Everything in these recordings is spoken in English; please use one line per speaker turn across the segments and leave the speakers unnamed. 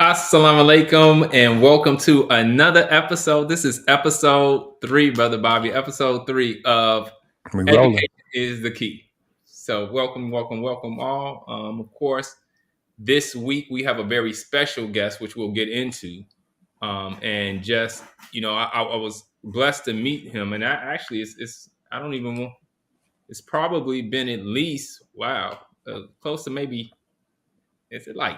Assalamu alaikum and welcome to another episode. This is episode 3, Brother Bobby. Episode 3 of
We rolling.
Education is the Key. So welcome all. Of course, this week we have a very special guest, which we'll get into. And just, I was blessed to meet him. And I don't even want, it's probably been at least, close to maybe, is it like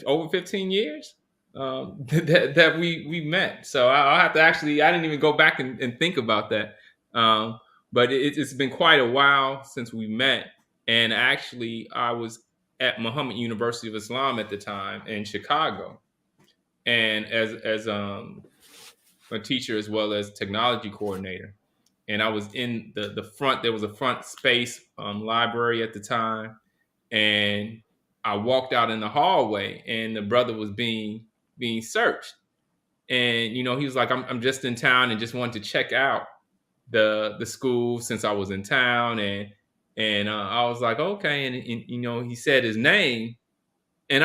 over 15 years that we met. So I'll have to actually, I didn't even go back and think about that. But it's been quite a while since we met. And actually, I was at Muhammad University of Islam at the time in Chicago, and as a teacher as well as technology coordinator. And I was in the front. There was a front space library at the time, and I walked out in the hallway, and the brother was being searched. And he was like, "I'm just in town and just wanted to check out the school since I was in town." And I was like, "Okay." And he said his name, and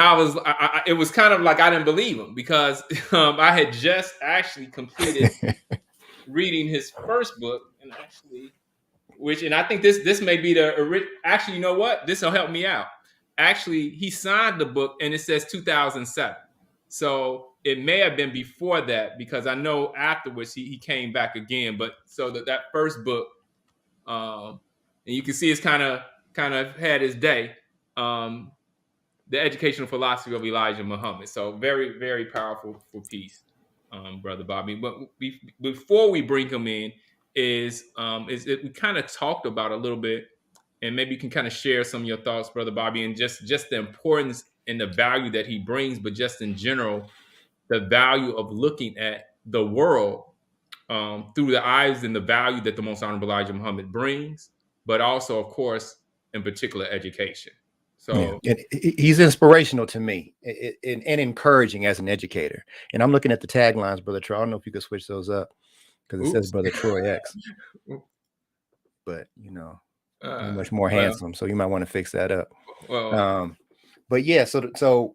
it was kind of like I didn't believe him because I had just actually completed reading his first book, and I think this may be actually, you know what? This will help me out. Actually, he signed the book and it says 2007. So it may have been before that because I know afterwards he came back again. But so that first book, and you can see it's kind of had his day. The educational philosophy of Elijah Muhammad. So very, very powerful for peace, Brother Bobby. But before we bring him in, is we kind of talked about a little bit, and maybe you can kind of share some of your thoughts, Brother Bobby, and just the importance and the value that he brings, but just in general, the value of looking at the world through the eyes and the value that the Most Honorable Elijah Muhammad brings, but also, of course, in particular, education.
Yeah,
So,
and he's inspirational to me and encouraging as an educator. And I'm looking at the taglines, Brother Troy. I don't know if you could switch those up because it says
oops.
Brother Troy X, but you're much more
Well,
handsome, so you might want to fix that up.
well,
But yeah, so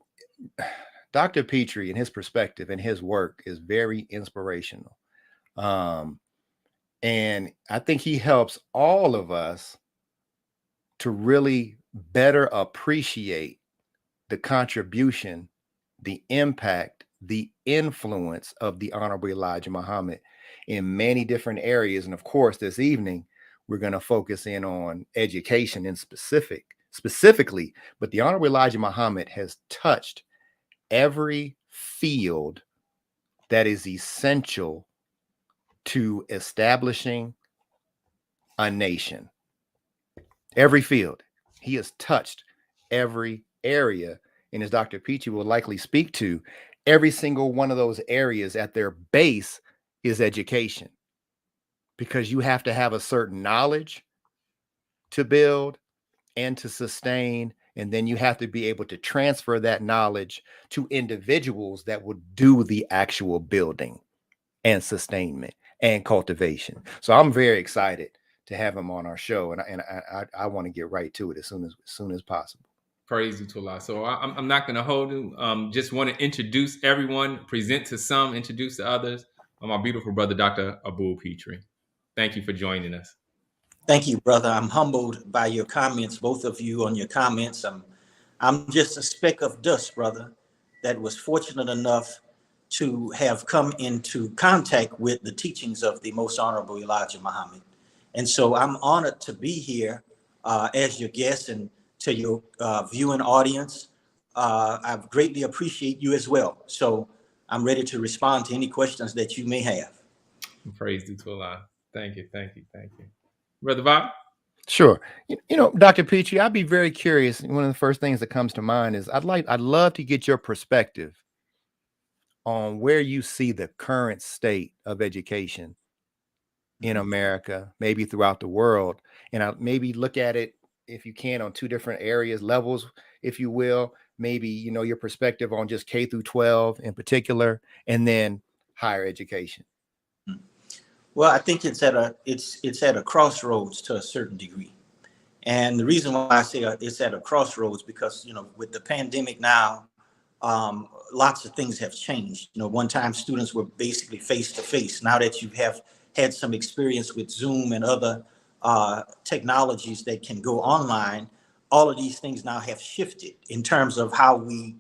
Dr. Petrie and his perspective and his work is very inspirational. And I think he helps all of us to really better appreciate the contribution, the impact, the influence of the Honorable Elijah Muhammad in many different areas. And of course, this evening, we're going to focus in on education in specifically, but the Honorable Elijah Muhammad has touched every field that is essential to establishing a nation. Every field. He has touched every area. And as Dr. Peachy will likely speak to, every single one of those areas at their base is education. Because you have to have a certain knowledge to build and to sustain. And then you have to be able to transfer that knowledge to individuals that would do the actual building and sustainment and cultivation. So I'm very excited to have him on our show, and I want to get right to it as soon as possible.
praise you to Allah. So I'm not going to hold you. Just want to introduce everyone, present to some, introduce to others. My beautiful brother, Dr. Abul Petrie. Thank you for joining us.
Thank you, brother. I'm humbled by your comments, both of you on your comments. I'm just a speck of dust, brother, that was fortunate enough to have come into contact with the teachings of the Most Honorable Elijah Muhammad. And so I'm honored to be here as your guest, and to your viewing audience. I greatly appreciate you as well. So I'm ready to respond to any questions that you may have.
Praise you to Allah. Thank you. Brother Bob?
Sure. Dr. Peachy, I'd be very curious. One of the first things that comes to mind is I'd love to get your perspective on where you see the current state of education in America, maybe throughout the world, and I'll maybe look at it, if you can, on two different areas, levels, if you will. Maybe your perspective on just K through 12 in particular, and then higher education.
Well, I think it's at a crossroads to a certain degree. And the reason why I say it's at a crossroads, because, you know, with the pandemic now, lots of things have changed. You know, one time students were basically face to face. Now that you have had some experience with Zoom and other technologies that can go online, all of these things now have shifted in terms of how we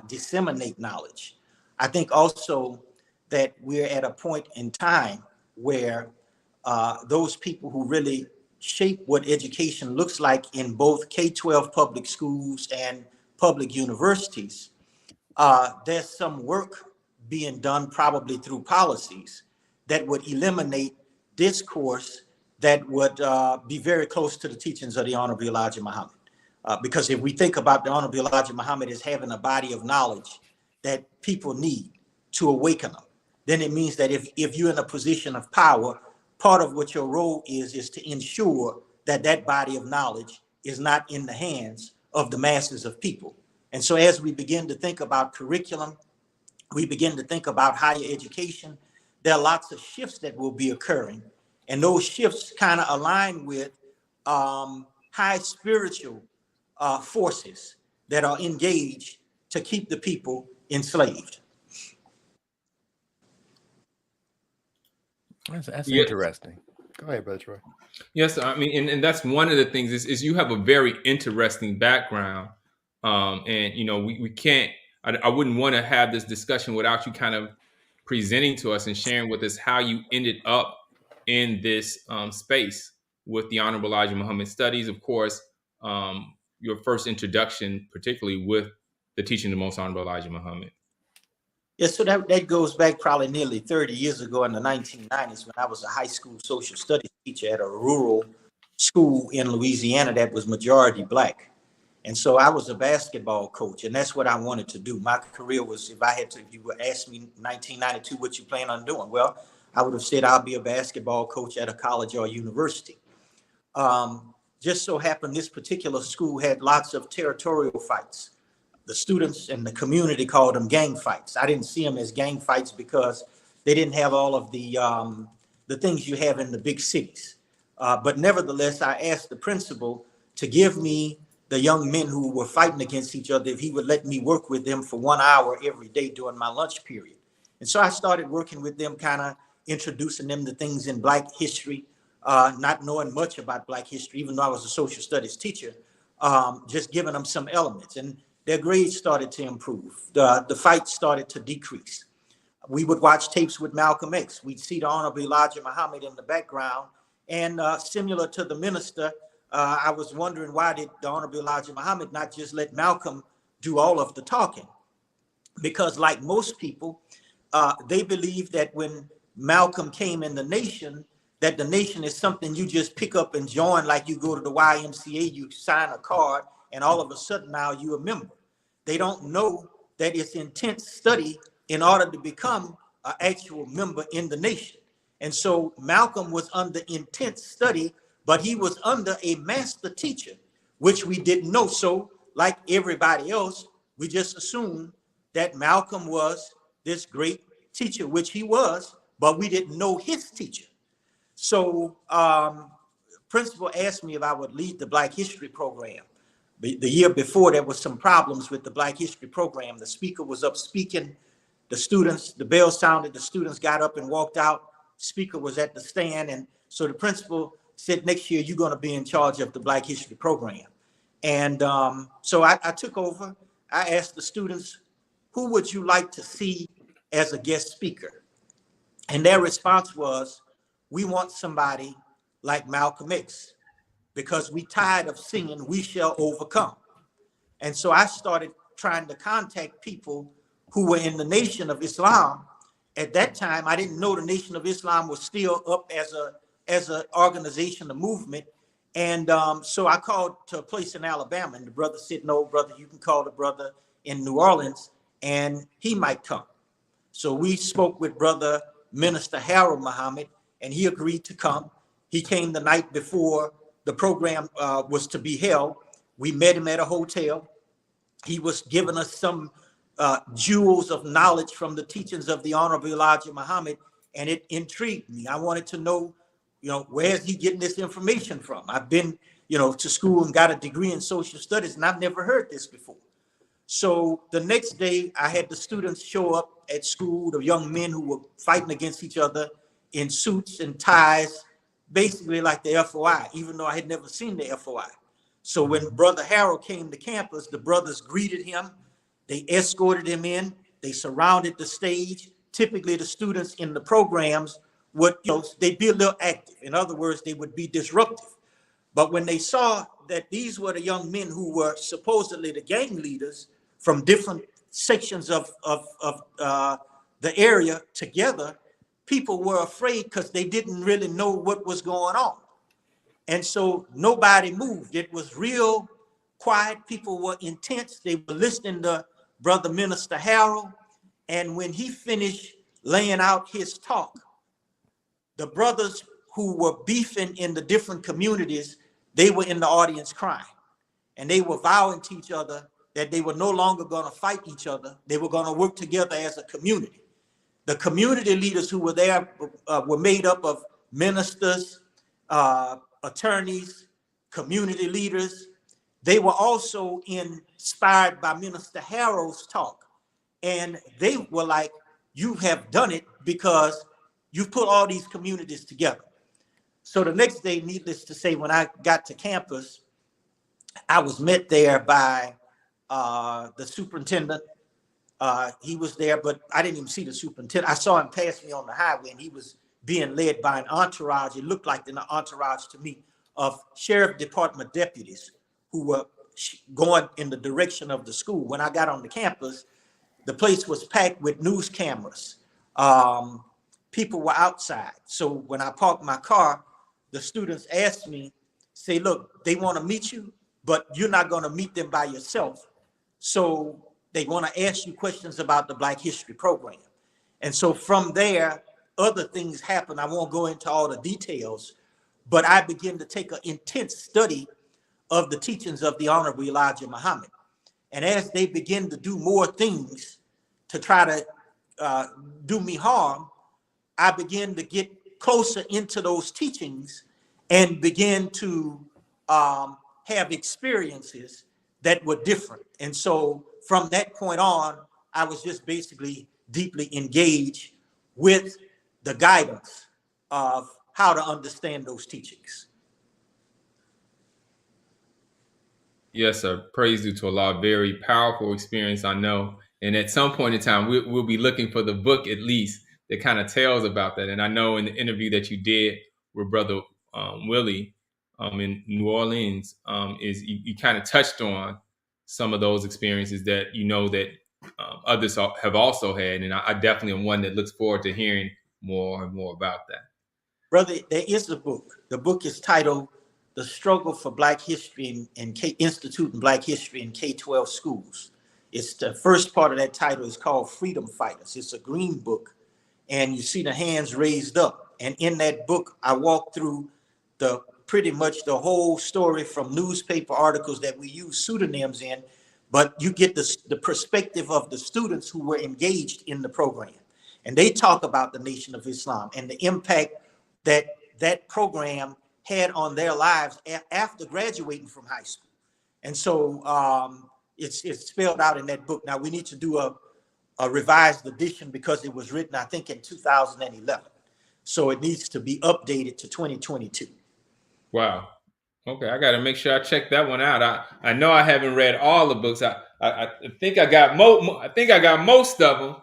disseminate knowledge. I think also that we're at a point in time where those people who really shape what education looks like in both K-12 public schools and public universities, there's some work being done probably through policies that would eliminate discourse that would be very close to the teachings of the Honorable Elijah Muhammad. Because if we think about the Honorable Elijah Muhammad as having a body of knowledge that people need to awaken them, then it means that if you're in a position of power, part of what your role is to ensure that that body of knowledge is not in the hands of the masses of people. And so as we begin to think about curriculum, we begin to think about higher education, there are lots of shifts that will be occurring. And those shifts kind of align with high spiritual forces that are engaged to keep the people enslaved.
That's
Yeah.
interesting. Go ahead, Brother Troy.
Yes, I mean, and that's one of the things is you have a very interesting background, and you know we can't. I wouldn't want to have this discussion without you kind of presenting to us and sharing with us how you ended up in this space with the Honorable Elijah Muhammad Studies. Of course, your first introduction, particularly with the teaching of the Most Honorable Elijah Muhammad.
Yeah, so that goes back probably nearly 30 years ago in the 1990s when I was a high school social studies teacher at a rural school in Louisiana that was majority Black. And so I was a basketball coach, and that's what I wanted to do. My career was, if you would ask me in 1992 what you plan on doing, well, I would have said I'll be a basketball coach at a college or university. Just so happened this particular school had lots of territorial fights. The students and the community called them gang fights. I didn't see them as gang fights because they didn't have all of the things you have in the big cities. But nevertheless, I asked the principal to give me the young men who were fighting against each other, if he would let me work with them for 1 hour every day during my lunch period. And so I started working with them, kind of introducing them to things in Black history, not knowing much about Black history, even though I was a social studies teacher, just giving them some elements. And their grades started to improve. The fights started to decrease. We would watch tapes with Malcolm X. We'd see the Honorable Elijah Muhammad in the background. And similar to the minister, I was wondering, why did the Honorable Elijah Muhammad not just let Malcolm do all of the talking? Because like most people, they believe that when Malcolm came in the nation, that the nation is something you just pick up and join, like you go to the YMCA, you sign a card, and all of a sudden now you're a member. They don't know that it's intense study in order to become an actual member in the nation. And so Malcolm was under intense study, but he was under a master teacher, which we didn't know. So like everybody else, we just assumed that Malcolm was this great teacher, which he was, but we didn't know his teacher. So principal asked me if I would lead the Black History program. The year before, there was some problems with the Black History program. The speaker was up speaking, the students, the bell sounded, the students got up and walked out. Speaker was at the stand. And so the principal said, next year, you're going to be in charge of the Black History program. And so I took over. I asked the students, who would you like to see as a guest speaker? And their response was, we want somebody like Malcolm X, because we tired of singing, we shall overcome. And so I started trying to contact people who were in the Nation of Islam. At that time, I didn't know the Nation of Islam was still up as an organization, a movement. And so I called to a place in Alabama, and the brother said, no, brother, you can call the brother in New Orleans and he might come. So we spoke with Brother Minister Harold Muhammad, and he agreed to come. He came the night before the program was to be held. We met him at a hotel. He was giving us some jewels of knowledge from the teachings of the Honorable Elijah Muhammad, and it intrigued me. I wanted to know where's he getting this information from? I've been, to school and got a degree in social studies, and I've never heard this before. So the next day, I had the students show up at school, the young men who were fighting against each other in suits and ties, basically like the FOI, even though I had never seen the FOI. So when Brother Harold came to campus, the brothers greeted him. They escorted him in. They surrounded the stage. Typically, the students in the programs would, they'd be a little active. In other words, they would be disruptive. But when they saw that these were the young men who were supposedly the gang leaders from different sections of the area together, people were afraid because they didn't really know what was going on. And so nobody moved. It was real quiet. People were intense. They were listening to Brother Minister Harold. And when he finished laying out his talk, the brothers who were beefing in the different communities, they were in the audience crying. And they were vowing to each other that they were no longer going to fight each other. They were going to work together as a community. The community leaders who were there were made up of ministers, attorneys, community leaders. They were also inspired by Minister Harold's talk. And they were like, you have done it because you've put all these communities together. So the next day, needless to say, when I got to campus, I was met there by the superintendent. He was there, but I didn't even see the superintendent. I saw him pass me on the highway, and he was being led by an entourage. It looked like an entourage to me of sheriff department deputies who were going in the direction of the school. When I got on the campus, the place was packed with news cameras. People were outside. So when I parked my car, the students asked me, say, look, they want to meet you, but you're not going to meet them by yourself. So they want to ask you questions about the Black History program. And so from there, other things happened. I won't go into all the details, but I began to take an intense study of the teachings of the Honorable Elijah Muhammad. And as they begin to do more things to try to do me harm, I began to get closer into those teachings and begin to have experiences that were different. And so from that point on, I was just basically deeply engaged with the guidance of how to understand those teachings.
Yes, sir. Praise due to Allah. Very powerful experience, I know. And at some point in time, we'll be looking for the book at least that kind of tells about that. And I know in the interview that you did with Brother Willie in New Orleans, is you kind of touched on some of those experiences that that others have also had. And I definitely am one that looks forward to hearing more and more about that.
Brother, there is a book. The book is titled The Struggle for Black History and Institute in Black History in K-12 Schools. It's the first part of that title is called Freedom Fighters. It's a green book, and you see the hands raised up. And in that book, I walk through pretty much the whole story from newspaper articles that we use pseudonyms in, but you get the perspective of the students who were engaged in the program. And they talk about the Nation of Islam and the impact that program had on their lives after graduating from high school. And so it's spelled out in that book. Now we need to do a revised edition because it was written, I think, in 2011. So it needs to be updated to 2022.
Wow. Okay, I got to make sure I check that one out. I know I haven't read all the books. I think I got most of them,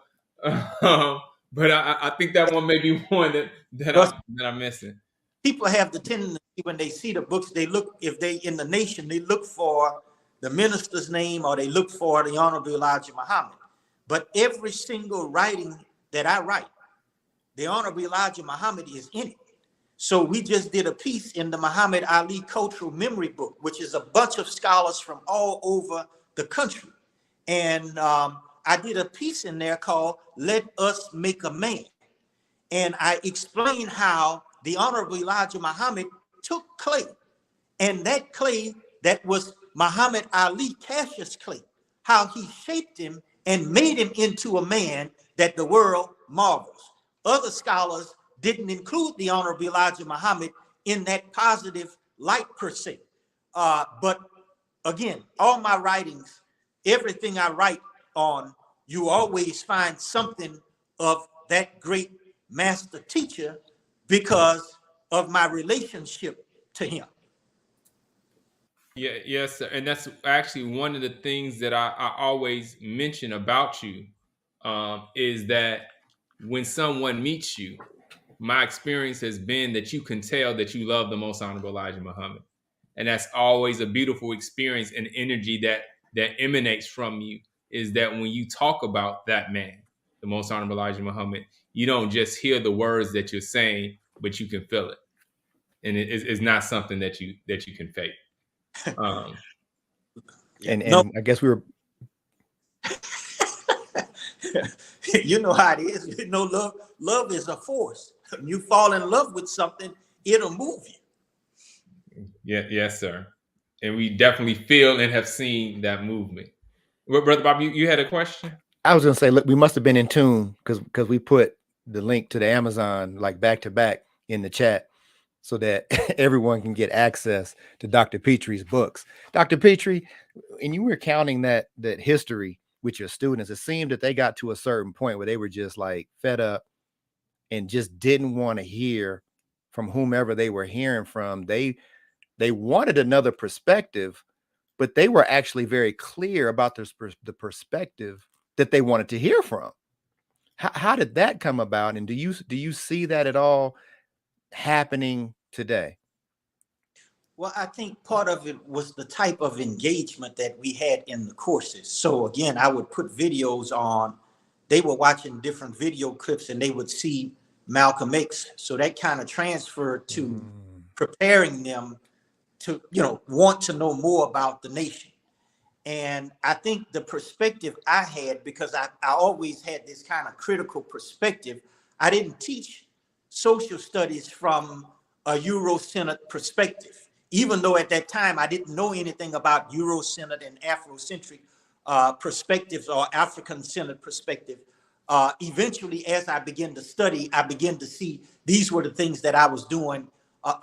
but I think that one may be one that I'm missing.
People have the tendency when they see the books, they look, if they in the nation, they look for the minister's name or they look for the Honorable Elijah Muhammad. But every single writing that I write, the Honorable Elijah Muhammad is in it. So we just did a piece in the Muhammad Ali Cultural Memory Book, which is a bunch of scholars from all over the country. And I did a piece in there called Let Us Make a Man. And I explained how the Honorable Elijah Muhammad took clay, and that clay that was Muhammad Ali Cassius clay, how he shaped him and made him into a man that the world marvels. Other scholars didn't include the Honorable Elijah Muhammad in that positive light per se. But again, all my writings, everything I write on, you always find something of that great master teacher because of my relationship to him.
Yeah, yes, sir. And that's actually one of the things that I always mention about you, is that when someone meets you, my experience has been that you can tell that you love the Most Honorable Elijah Muhammad, and that's always a beautiful experience and energy that emanates from you. Is that when you talk about that man, the Most Honorable Elijah Muhammad, you don't just hear the words that you're saying, but you can feel it, and it's not something that you can fake.
And
No,
I guess we were.
you know how it is. You know, love is a force. You fall in love with something, it'll move you.
Yeah, yes, sir. And we definitely feel and have seen that movement. Well, Brother Bob, you had a question?
I was gonna say, look, we must have been in tune because we put the link to the Amazon like back to back in the chat so that everyone can get access to Dr. Petrie's books. Dr. Petrie, and you were counting that history with your students, it seemed that they got to a certain point where they were just like fed up and just didn't want to hear from whomever they were hearing from. They wanted another perspective, but they were actually very clear about the perspective that they wanted to hear from. How did that come about? And do you see that at all happening today?
Well, I think part of it was the type of engagement that we had in the courses. So again, I would put videos on. They were watching different video clips and they would see Malcolm X. So that kind of transferred to preparing them to, want to know more about the nation. And I think the perspective I had, because I always had this kind of critical perspective, I didn't teach social studies from a Eurocentric perspective, even though at that time I didn't know anything about Eurocentric and Afrocentric perspectives or African-centered perspective. Eventually, as I began to study, I began to see these were the things that I was doing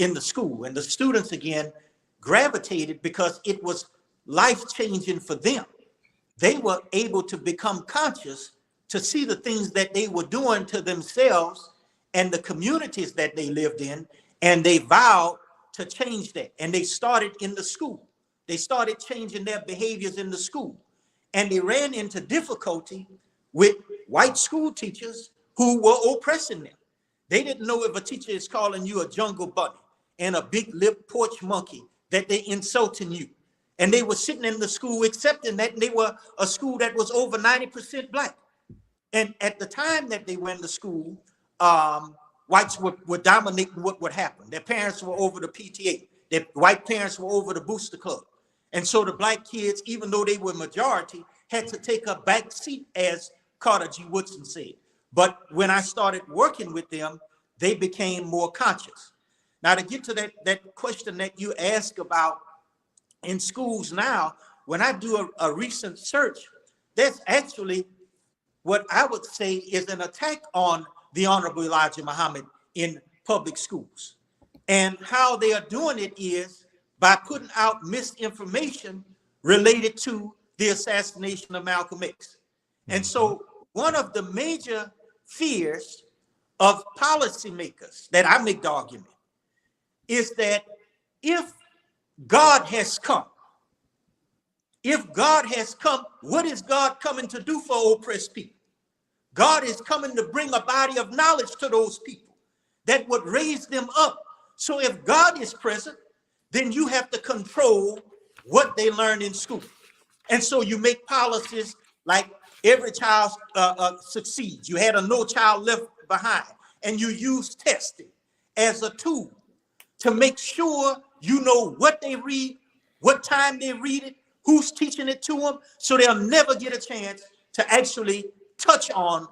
in the school. And the students, again, gravitated because it was life-changing for them. They were able to become conscious to see the things that they were doing to themselves and the communities that they lived in, and they vowed to change that. And they started in the school. They started changing their behaviors in the school. And they ran into difficulty with white school teachers who were oppressing them. They didn't know if a teacher is calling you a jungle bunny and a big lip porch monkey, that they insulting you. And they were sitting in the school accepting that, and they were a school that was over 90% black. And at the time that they went to school, whites were dominating what would happen. Their parents were over the PTA. Their white parents were over the booster club. And so the black kids, even though they were majority, had to take a back seat, as Carter G. Woodson said. But when I started working with them, they became more conscious. Now, to get to that question that you asked about in schools now, when I do a recent search, that's actually what I would say is an attack on the Honorable Elijah Muhammad in public schools. And how they are doing it is by putting out misinformation related to the assassination of Malcolm X. And so one of the major fears of policymakers that I make the argument is that if God has come, what is God coming to do for oppressed people? God is coming to bring a body of knowledge to those people that would raise them up. So if God is present, then you have to control what they learn in school. And so you make policies like every child succeeds. You had a No Child Left Behind, and you use testing as a tool to make sure you know what they read, what time they read it, who's teaching it to them, so they'll never get a chance to actually touch on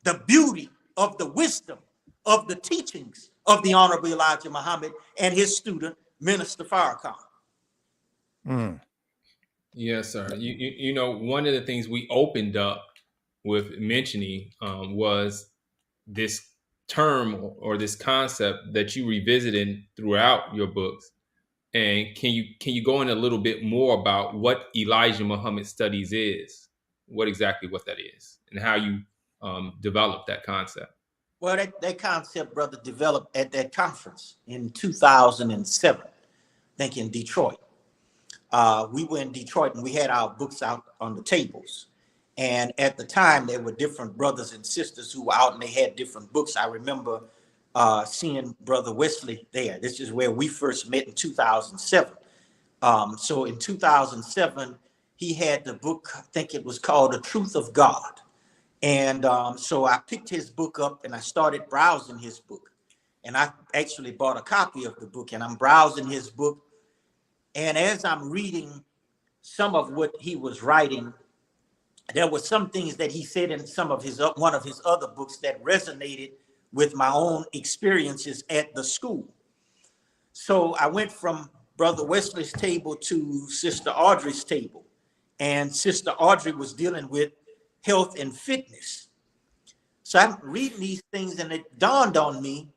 the beauty of the wisdom of the teachings of the Honorable Elijah Muhammad and his student, Minister Farrakhan.
Yes, sir. You know, one of the things we opened up with mentioning was this term or this concept that you revisited throughout your books. And can you go in a little bit more about what Elijah Muhammad Studies is, what that is, and how you developed that concept?
Well, that concept, brother, developed at that conference in 2007, I think in Detroit. We were in Detroit and we had our books out on the tables. And at the time, there were different brothers and sisters who were out and they had different books. I remember seeing Brother Wesley there. This is where we first met in 2007. So in 2007, he had the book, I think it was called The Truth of God. And so I picked his book up and I started browsing his book. And I actually bought a copy of the book and I'm browsing his book. And as I'm reading some of what he was writing, there were some things that he said in one of his other books that resonated with my own experiences at the school. So I went from Brother Wesley's table to Sister Audrey's table. And Sister Audrey was dealing with health and fitness. So I'm reading these things and it dawned on me,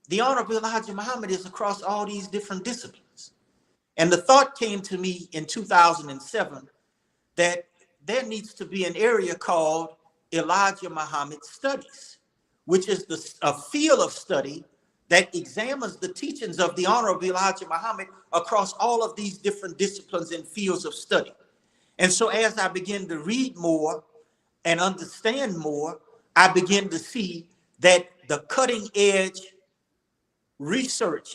the Honorable Elijah Muhammad is across all these different disciplines. And the thought came to me in 2007 that there needs to be an area called Elijah Muhammad Studies, which is a field of study that examines the teachings of the Honorable Elijah Muhammad across all of these different disciplines and fields of study. And so as I began to read more and understand more, I began to see that the cutting edge research,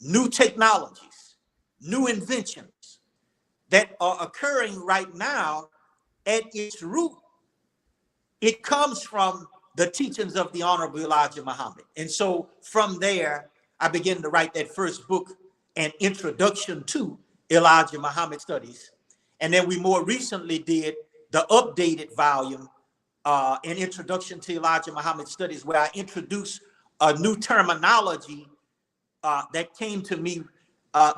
new technologies, new inventions that are occurring right now, at its root, it comes from the teachings of the Honorable Elijah Muhammad. And so from there, I began to write that first book, An Introduction to Elijah Muhammad Studies. And then we more recently did the updated volume, An Introduction to Elijah Muhammad Studies, where I introduced a new terminology that came to me.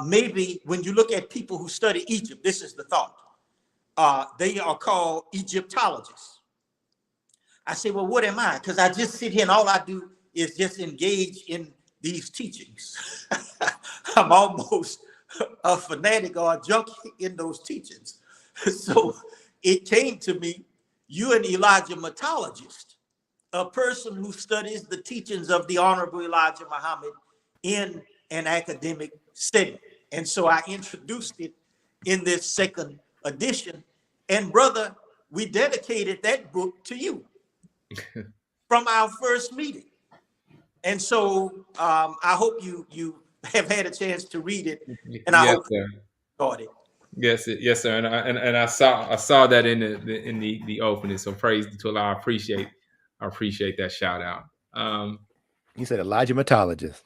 Maybe when you look at people who study Egypt, this is the thought. They are called Egyptologists. I say, well, what am I? Because I just sit here and all I do is just engage in these teachings. I'm almost a fanatic or a junkie in those teachings. So it came to me, you're an Elijah metologist, a person who studies the teachings of the Honorable Elijah Muhammad in an academic setting. And so I introduced it in this second edition. And brother, we dedicated that book to you from our first meeting. And so I hope you have had a chance to read it. And I hope you enjoyed it.
Yes, sir. And I saw that in the opening. So praise to Allah. I appreciate that shout out.
You said Elijah metologist.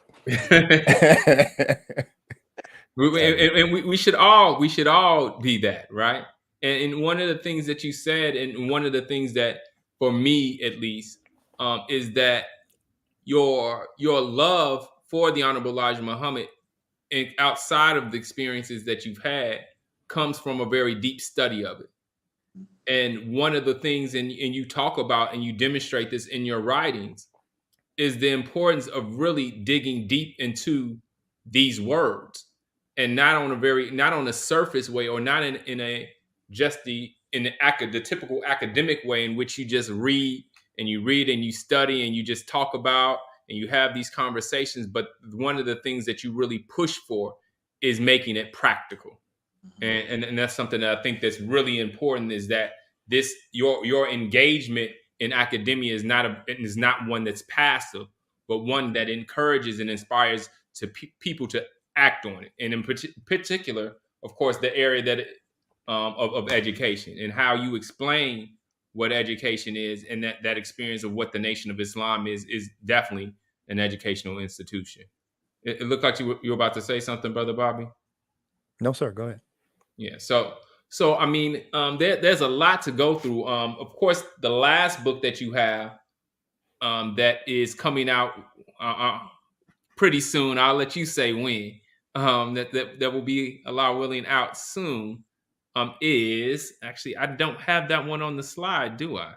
we should all be that, right? And one of the things that you said, and one of the things that, for me at least, is that your love for the Honorable Elijah Muhammad, and outside of the experiences that you've had, comes from a very deep study of it. And one of the things, and you talk about and you demonstrate this in your writings, is the importance of really digging deep into these words, and not on a surface way, or not in the typical academic way in which you just read and you study and you just talk about and you have these conversations. But one of the things that you really push for is making it practical. And that's something that I think that's really important, is that your engagement in academia is not one that's passive, but one that encourages and inspires people to act on it. And in particular, of course, the area that of education, and how you explain what education is, and that experience of what the Nation of Islam is definitely an educational institution. It looked like you were about to say something, Brother Bobby.
No, sir. Go ahead.
Yeah. So I mean, there's a lot to go through. Of course, the last book that you have that is coming out pretty soon. I'll let you say when. That will be, Allah willing, out soon. Is actually, I don't have that one on the slide, do I?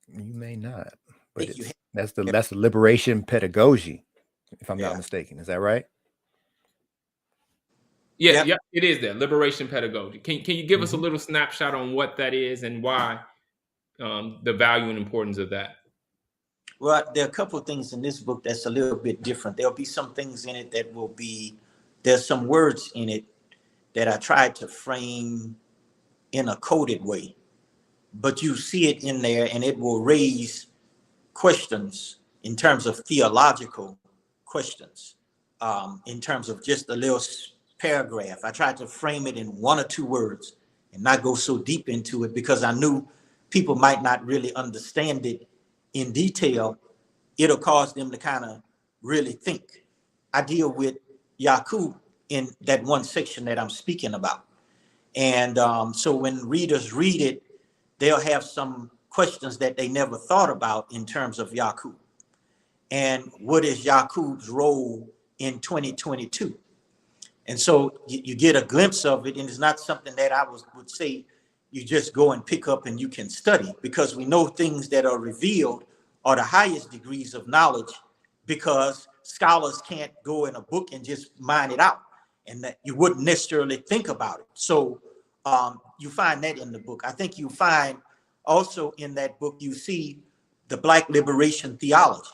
You may not, but That's the liberation pedagogy, if I'm not
Yeah.
mistaken. Is that right?
Yeah,
Yep.
it is that liberation pedagogy. Can you give us a
Mhm.
little snapshot on what that is and why the value and importance of that?
Well, there are a couple of things in this book that's a little bit different. There'll be some things in it that will be, there's some words in it that I tried to frame in a coded way, but you see it in there and it will raise questions in terms of theological questions, in terms of just a little paragraph. I tried to frame it in one or two words and not go so deep into it because I knew people might not really understand it in detail. It'll cause them to kind of really think. I deal with Yakub in that one section that I'm speaking about. And so when readers read it, they'll have some questions that they never thought about in terms of Yakub. And what is Yakub's role in 2022? And so you get a glimpse of it, and it's not something that I would say you just go and pick up and you can study, because we know things that are revealed are the highest degrees of knowledge, because scholars can't go in a book and just mine it out, and that you wouldn't necessarily think about it. So you find that in the book. I think you find also in that book, you see the Black liberation theology.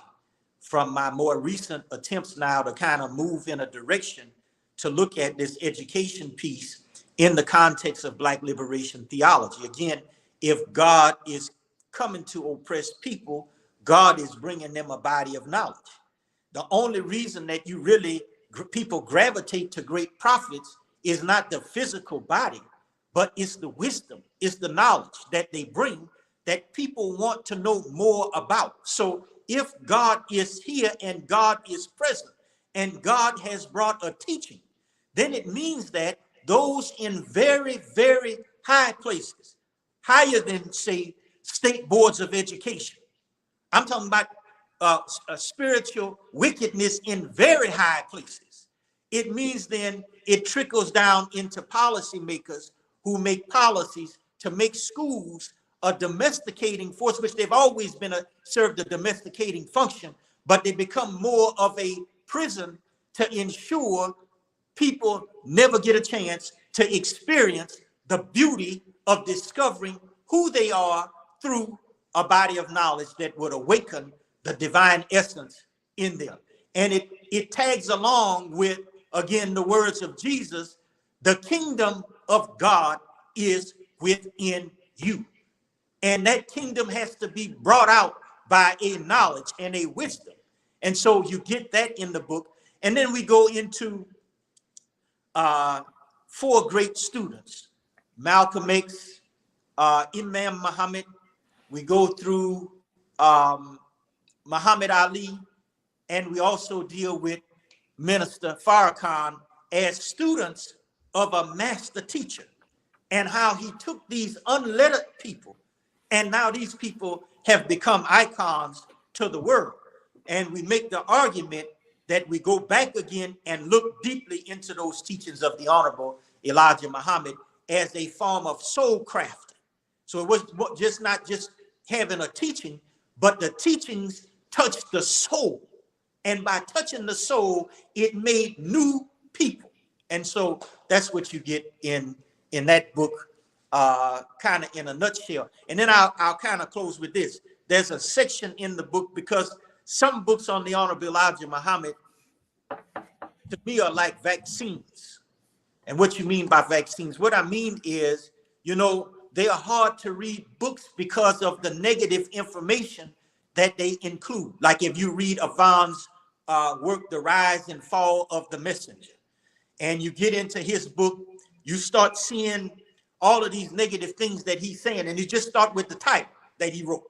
From my more recent attempts now to kind of move in a direction to look at this education piece in the context of Black liberation theology. Again, if God is coming to oppress people, God is bringing them a body of knowledge. The only reason that you really, people gravitate to great prophets is not the physical body, but it's the wisdom, it's the knowledge that they bring that people want to know more about. So if God is here and God is present and God has brought a teaching, then it means that those in very, very high places, higher than, say, state boards of education, I'm talking about spiritual wickedness in very high places. It means then it trickles down into policymakers who make policies to make schools a domesticating force, which they've always been served a domesticating function, but they become more of a prison to ensure people never get a chance to experience the beauty of discovering who they are through a body of knowledge that would awaken the divine essence in them. And it tags along with, again, the words of Jesus, the kingdom of God is within you. And that kingdom has to be brought out by a knowledge and a wisdom. And so you get that in the book. And then we go into four great students, Malcolm X, Imam Muhammad. We go through Muhammad Ali, and we also deal with Minister Farrakhan as students of a master teacher, and how he took these unlettered people, and now these people have become icons to the world. And we make the argument that we go back again and look deeply into those teachings of the Honorable Elijah Muhammad as a form of soul crafting. So it was just not just having a teaching, but the teachings touched the soul. And by touching the soul, it made new people. And so that's what you get in that book, kind of in a nutshell. And then I'll kind of close with this. There's a section in the book, because some books on the Honorable Elijah Muhammad, to me, are like vaccines. And what you mean by vaccines? What I mean is, they are hard to read books because of the negative information that they include. Like if you read Avon's work, The Rise and Fall of the Messenger, and you get into his book, you start seeing all of these negative things that he's saying, and you just start with the title that he wrote.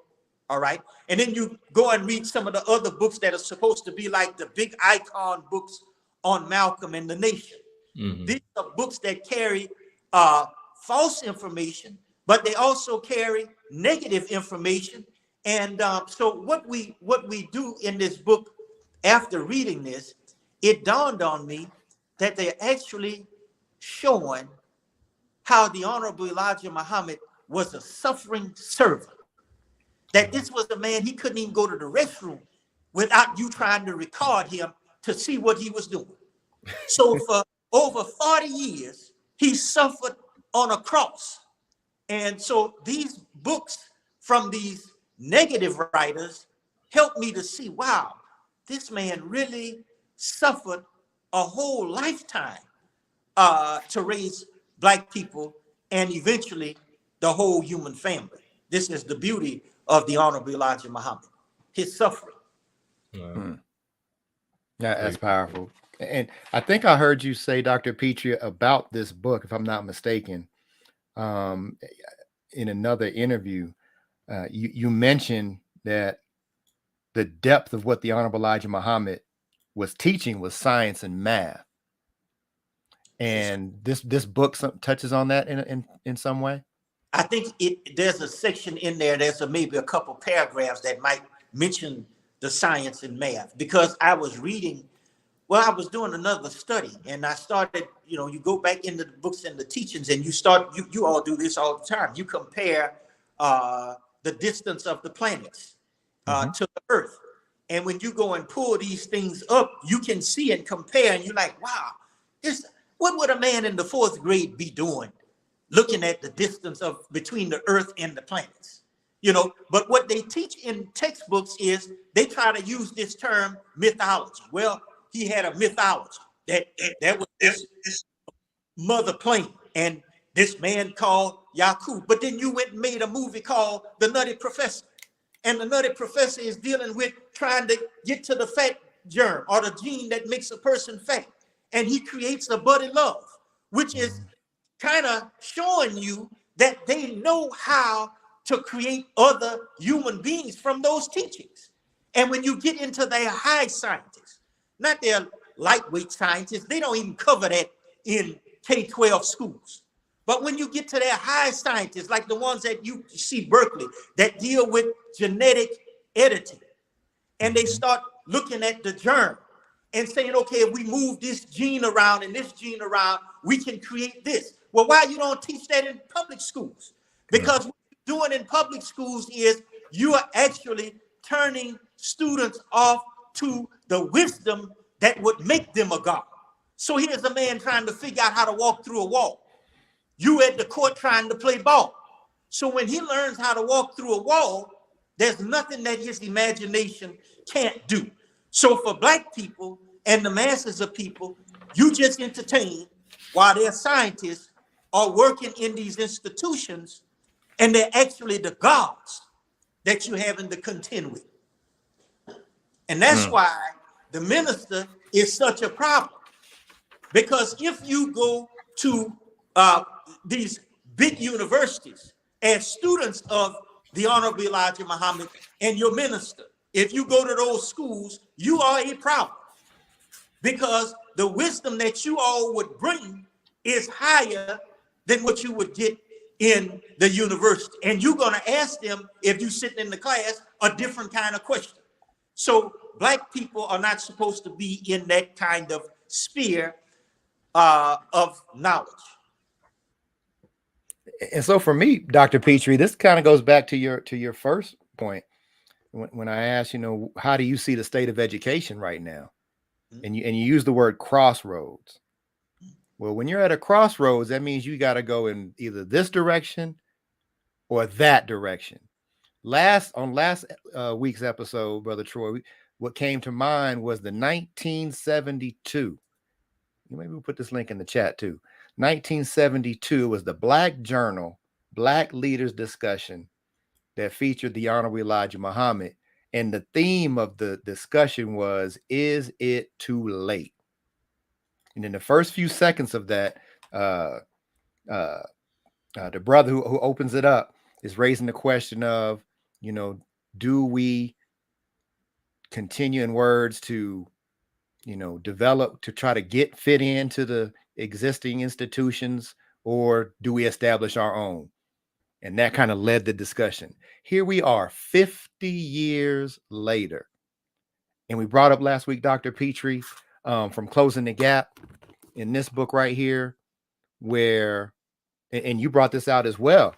All right. And then you go and read some of the other books that are supposed to be like the big icon books on Malcolm and the Nation. Mm-hmm. These are books that carry false information, but they also carry negative information. And so what we do in this book, after reading this, it dawned on me that they're actually showing how the Honorable Elijah Muhammad was a suffering servant. that this was a man, he couldn't even go to the restroom without you trying to record him to see what he was doing. So for over 40 years, he suffered on a cross. And so these books from these negative writers helped me to see, wow, this man really suffered a whole lifetime to raise Black people and eventually the whole human family. This is the beauty of the Honorable Elijah Muhammad, his suffering.
Yeah, that's powerful. And I think I heard you say, Dr. Petrie, about this book, if I'm not mistaken, in another interview. You mentioned that the depth of what the Honorable Elijah Muhammad was teaching was science and math. And this book touches on that in some way.
I think there's a section in there, there's maybe a couple paragraphs that might mention the science and math, because I was reading, I was doing another study, and I started, you go back into the books and the teachings, and you all do this all the time. You compare the distance of the planets to the Earth. And when you go and pull these things up, you can see and compare, and you're like, wow, what would a man in the 4th grade be doing, looking at the distance between the Earth and the planets? But what they teach in textbooks is they try to use this term mythology. Well, he had a mythology that was this mother plane and this man called Yakub. But then you went and made a movie called The Nutty Professor. And The Nutty Professor is dealing with trying to get to the fat germ or the gene that makes a person fat. And he creates a buddy love, which is kind of showing you that they know how to create other human beings from those teachings. And when you get into their high scientists, not their lightweight scientists, they don't even cover that in K-12 schools. But when you get to their high scientists, like the ones that you see Berkeley, that deal with genetic editing, and they start looking at the germ and saying, okay, if we move this gene around and this gene around, we can create this. Well, why you don't teach that in public schools? Because what you're doing in public schools is you are actually turning students off to the wisdom that would make them a god. So here's a man trying to figure out how to walk through a wall. You at the court trying to play ball. So when he learns how to walk through a wall, there's nothing that his imagination can't do. So for Black people and the masses of people, you just entertain while their scientists are working in these institutions, and they're actually the gods that you're having to contend with. And that's why the minister is such a problem. Because if you go to these big universities as students of the Honorable Elijah Muhammad and your minister, if you go to those schools, you are a problem. Because the wisdom that you all would bring is higher than what you would get in the university. And you're going to ask them, if you're sitting in the class, a different kind of question. So Black people are not supposed to be in that kind of sphere of knowledge.
And so for me, Dr. Petrie, this kind of goes back to your first point. When I asked, how do you see the state of education right now? And you use the word crossroads. Well, when you're at a crossroads, that means you got to go in either this direction or that direction. Last week's episode, Brother Troy, what came to mind was the 1972. Maybe we'll put this link in the chat too. 1972 was the Black Journal, Black Leaders Discussion that featured the Honorable Elijah Muhammad. And the theme of the discussion was, is it too late? And in the first few seconds of that, the brother who opens it up is raising the question of, do we continue in words to, develop to try to fit into the existing institutions, or do we establish our own? And that kind of led the discussion. Here we are 50 years later. And we brought up last week, Dr. Petrie, from Closing the Gap in this book right here, where, and you brought this out as well,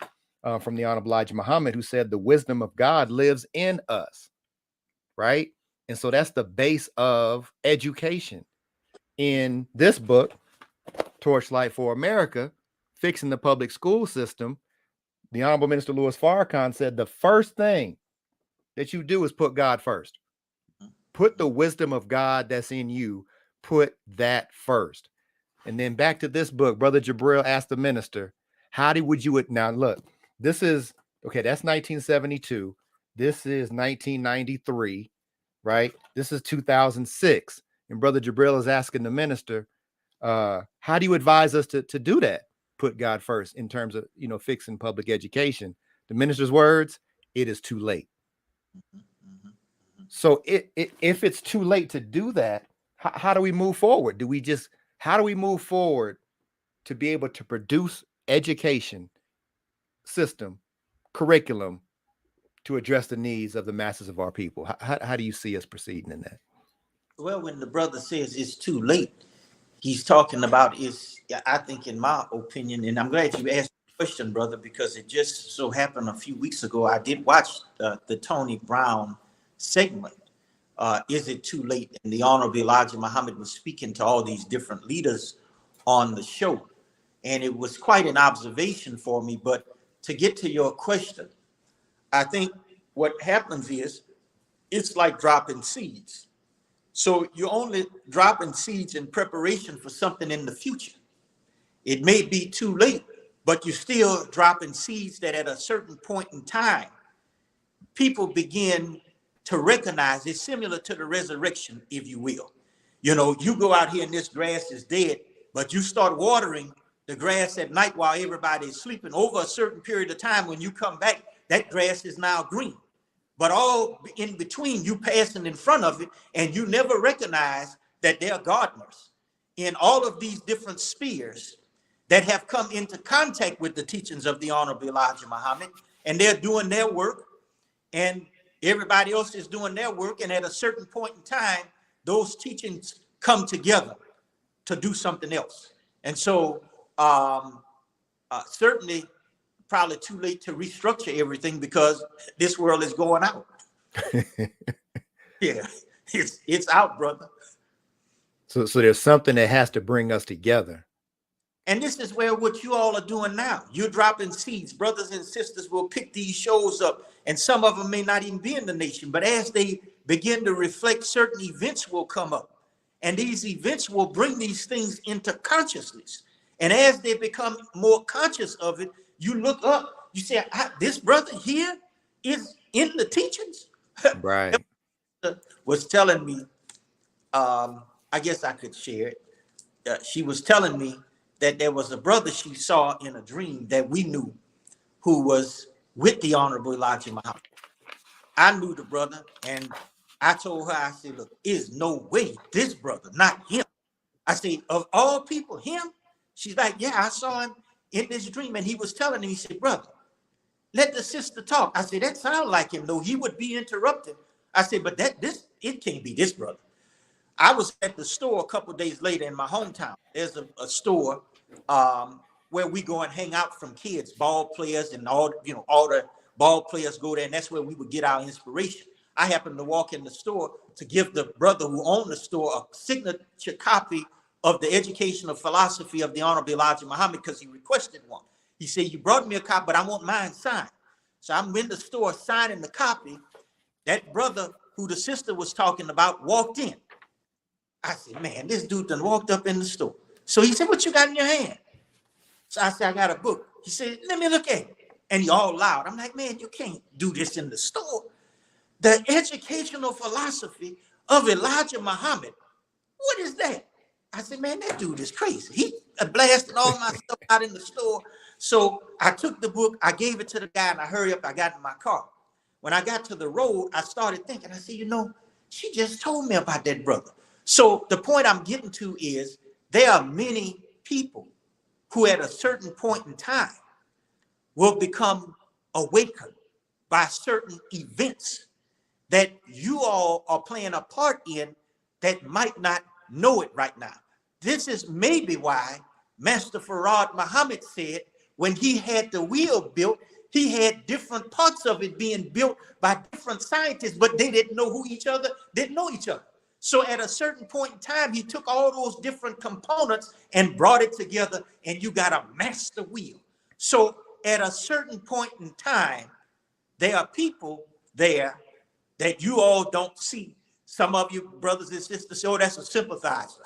from the Honorable Elijah Muhammad, who said the wisdom of God lives in us, right? And so that's the base of education. In this book, Torchlight for America, Fixing the Public School System, the Honorable Minister Louis Farrakhan said the first thing that you do is put God first. Put the wisdom of God that's in you, put that first. And then back to this book, Brother Jabril asked the minister, would you now look, this is, okay, that's 1972. This is 1993, right? This is 2006. And Brother Jabril is asking the minister, how do you advise us to do that? Put God first in terms of, fixing public education. The minister's words, it is too late. So if it's too late to do that, how do we move forward? How do we move forward to be able to produce education system, curriculum to address the needs of the masses of our people? How do you see us proceeding in that?
Well, when the brother says it's too late, he's talking about I think, in my opinion, and I'm glad you asked the question, brother, because it just so happened a few weeks ago, I did watch the Tony Brown segment. Is it too late? And the Honorable Elijah Muhammad was speaking to all these different leaders on the show. And it was quite an observation for me. But to get to your question, I think what happens is it's like dropping seeds. So you're only dropping seeds in preparation for something in the future. It may be too late, but you're still dropping seeds that at a certain point in time, people begin to recognize. It's similar to the resurrection, if you will. You go out here and this grass is dead, but you start watering the grass at night while everybody is sleeping. Over a certain period of time, when you come back, that grass is now green. But all in between, you passing in front of it, and you never recognize that there are gardeners in all of these different spheres that have come into contact with the teachings of the Honorable Elijah Muhammad, and they're doing their work, and everybody else is doing their work. And at a certain point in time, those teachings come together to do something else. And so certainly probably too late to restructure everything, because this world is going out. Yeah, it's out, brother.
So there's something that has to bring us together.
And this is where what you all are doing now. You're dropping seeds. Brothers and sisters will pick these shows up, and some of them may not even be in the nation. But as they begin to reflect, certain events will come up. And these events will bring these things into consciousness. And as they become more conscious of it, you look up, you say, this brother here is in the teachings.
Right.
Was telling me, I guess I could share it. She was telling me that there was a brother she saw in a dream that we knew, who was with the Honorable Elijah Muhammad. I knew the brother, and I told her, I said, look, there's no way this brother, not him. I said, of all people, him? She's like, yeah, I saw him in this dream, and he was telling me, he said, brother, let the sister talk. I said, that sounds like him, though. He would be interrupted. I said, but it can't be this brother. I was at the store a couple of days later in my hometown. There's a store where we go and hang out from kids, ball players, and all the ball players go there, and that's where we would get our inspiration. I happened to walk in the store to give the brother who owned the store a signature copy of the educational philosophy of the Honorable Elijah Muhammad, because he requested one. He said, you brought me a copy, but I want mine signed. So I'm in the store signing the copy. That brother who the sister was talking about walked in. I said, man, this dude done walked up in the store. So he said, what you got in your hand? So I said, I got a book. He said, let me look at it. And he all loud. I'm like, man, you can't do this in the store. The educational philosophy of Elijah Muhammad. What is that? I said, man, that dude is crazy. He blasted all my stuff out in the store. So I took the book, I gave it to the guy, and I hurried up, I got in my car. When I got to the road, I started thinking, I said, she just told me about that brother. So the point I'm getting to is there are many people who at a certain point in time will become awakened by certain events that you all are playing a part in that might not know it right now. This is maybe why Master Farad Muhammad said when he had the wheel built, He had different parts of it being built by different scientists, but they didn't know who each other, didn't know each other. So at a certain point in time, he took all those different components and brought it together, and you got a master wheel. So at a certain point in time, there are people there that you all don't see. Some of you brothers and sisters say, oh, that's a sympathizer.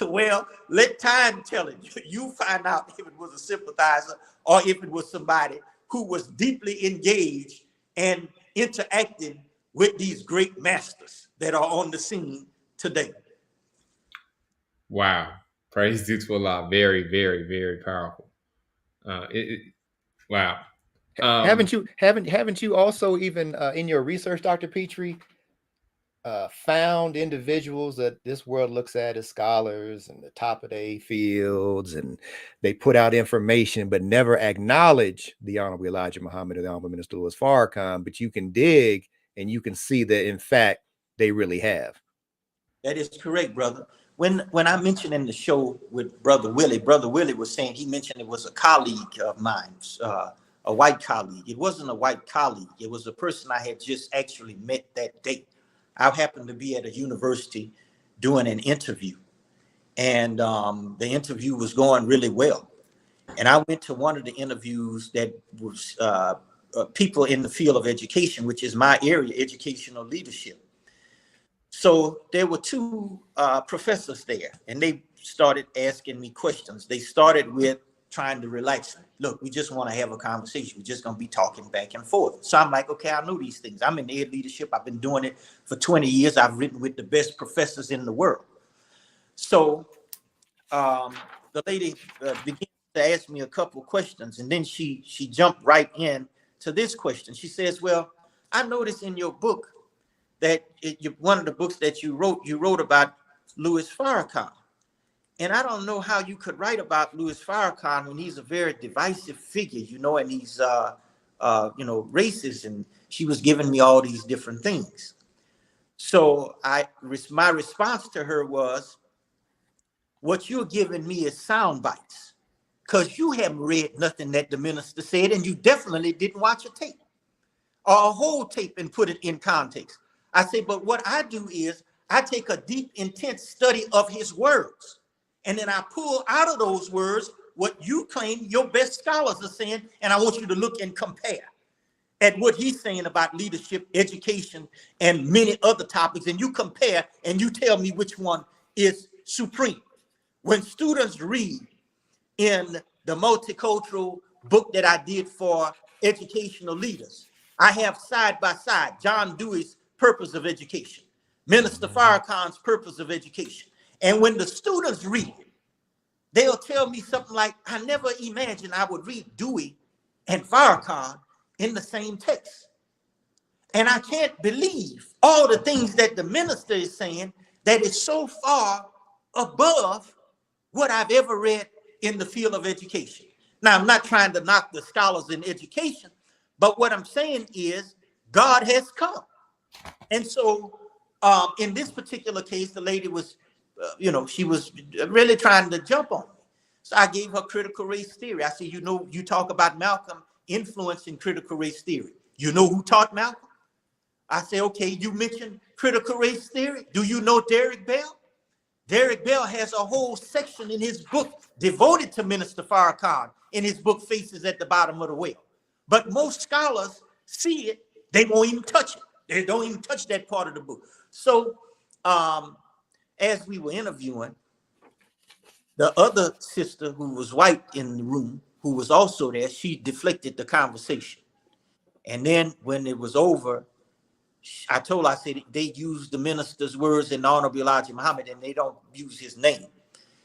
Well, let time tell it. You find out if it was a sympathizer or if it was somebody who was deeply engaged and interacting with these great masters that are on the scene today.
Wow. Praise due to Allah. Very, very, very powerful. Wow.
Haven't you also even in your research, Dr. Petrie, found individuals that this world looks at as scholars and the top of their fields, and they put out information but never acknowledge the Honorable Elijah Muhammad or the Honorable Minister Louis Farrakhan, but you can dig and you can see that in fact they really have.
That is correct, brother. When I mentioned in the show with Brother Willie was saying, he mentioned it was a colleague of mine, a white colleague. It wasn't a white colleague. It was a person I had just actually met that day. I happened to be at a university doing an interview, and the interview was going really well. And I went to one of the interviews that was people in the field of education, which is my area, educational leadership. So there were two professors there, and they started asking me questions. They started with trying to relax. Look, we just want to have a conversation. We're just going to be talking back and forth. So I'm like, okay, I know these things. I'm in ed leadership. I've been doing it for 20 years. I've written with the best professors in the world. So the lady began to ask me a couple of questions, and then she jumped right in to this question. She says, well, I noticed in your book that one of the books that you wrote about Louis Farrakhan. And I don't know how you could write about Louis Farrakhan when he's a very divisive figure, and he's, racist. And she was giving me all these different things. So my response to her was, what you're giving me is sound bites, because you haven't read nothing that the minister said, and you definitely didn't watch a tape or a whole tape and put it in context. I say, but what I do is I take a deep, intense study of his words, and then I pull out of those words what you claim your best scholars are saying, and I want you to look and compare at what he's saying about leadership, education, and many other topics, and you compare and you tell me which one is supreme. When students read in the multicultural book that I did for educational leaders, I have side by side John Dewey's Purpose of Education, Minister Farrakhan's Purpose of Education. And when the students read it, they'll tell me something like, I never imagined I would read Dewey and Farrakhan in the same text. And I can't believe all the things that the minister is saying that is so far above what I've ever read in the field of education. Now, I'm not trying to knock the scholars in education, but what I'm saying is God has come. And so in this particular case, the lady was, she was really trying to jump on me. So I gave her critical race theory. I said, you talk about Malcolm influencing critical race theory. You know who taught Malcolm? I said, okay, you mentioned critical race theory. Do you know Derek Bell? Derek Bell has a whole section in his book devoted to Minister Farrakhan in his book, Faces at the Bottom of the Well. But most scholars see it, they won't even touch it. They don't even touch that part of the book. So as we were interviewing, the other sister who was white in the room, who was also there, she deflected the conversation. And then when it was over, I told her, I said, they use the minister's words in Honorable Elijah Muhammad, and they don't use his name.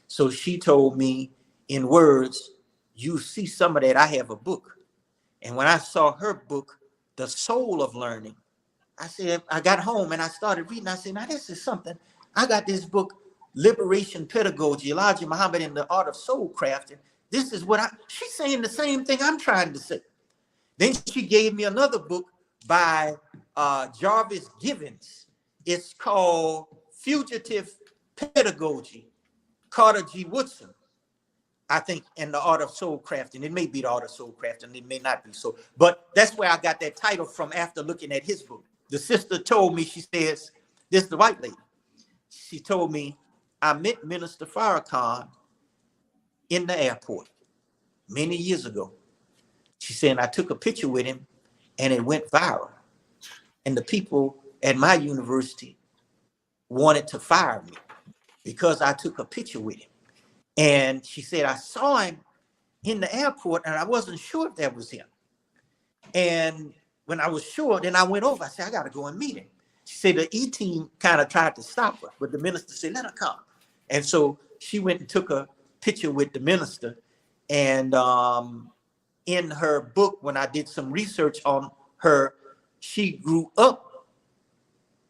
So she told me in words, you see some of that, I have a book. And when I saw her book, The Soul of Learning, I said, I got home and I started reading. I said, now this is something. I got this book, Liberation Pedagogy, Elijah Muhammad and the Art of Soul Crafting. This is what she's saying the same thing I'm trying to say. Then she gave me another book by Jarvis Givens. It's called Fugitive Pedagogy, Carter G. Woodson. I think in the art of soul crafting. It may be the art of soul crafting, it may not be so. But that's where I got that title from after looking at his book. The sister told me, she says, this is the white lady. She told me, I met Minister Farrakhan in the airport many years ago. She said, I took a picture with him and it went viral. And the people at my university wanted to fire me because I took a picture with him. And she said, I saw him in the airport and I wasn't sure if that was him. And when I was sure, then I went over. I said, I got to go and meet him. She said the E-team kind of tried to stop her, but the minister said, let her come. And so she went and took a picture with the minister. And in her book, when I did some research on her, she grew up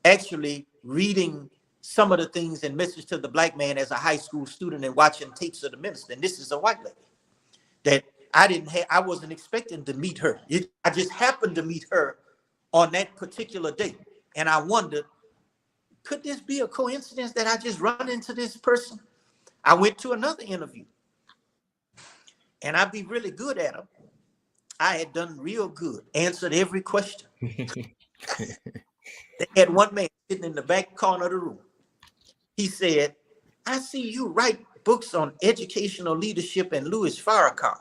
actually reading some of the things in Message to the Black Man as a high school student and watching tapes of the minister. And this is a white lady that I wasn't expecting to meet her. I just happened to meet her on that particular day. And I wondered, could this be a coincidence that I just run into this person? I went to another interview and I'd be really good at them. I had done real good, answered every question. They had one man sitting in the back corner of the room. He said, I see you write books on educational leadership and Louis Farrakhan.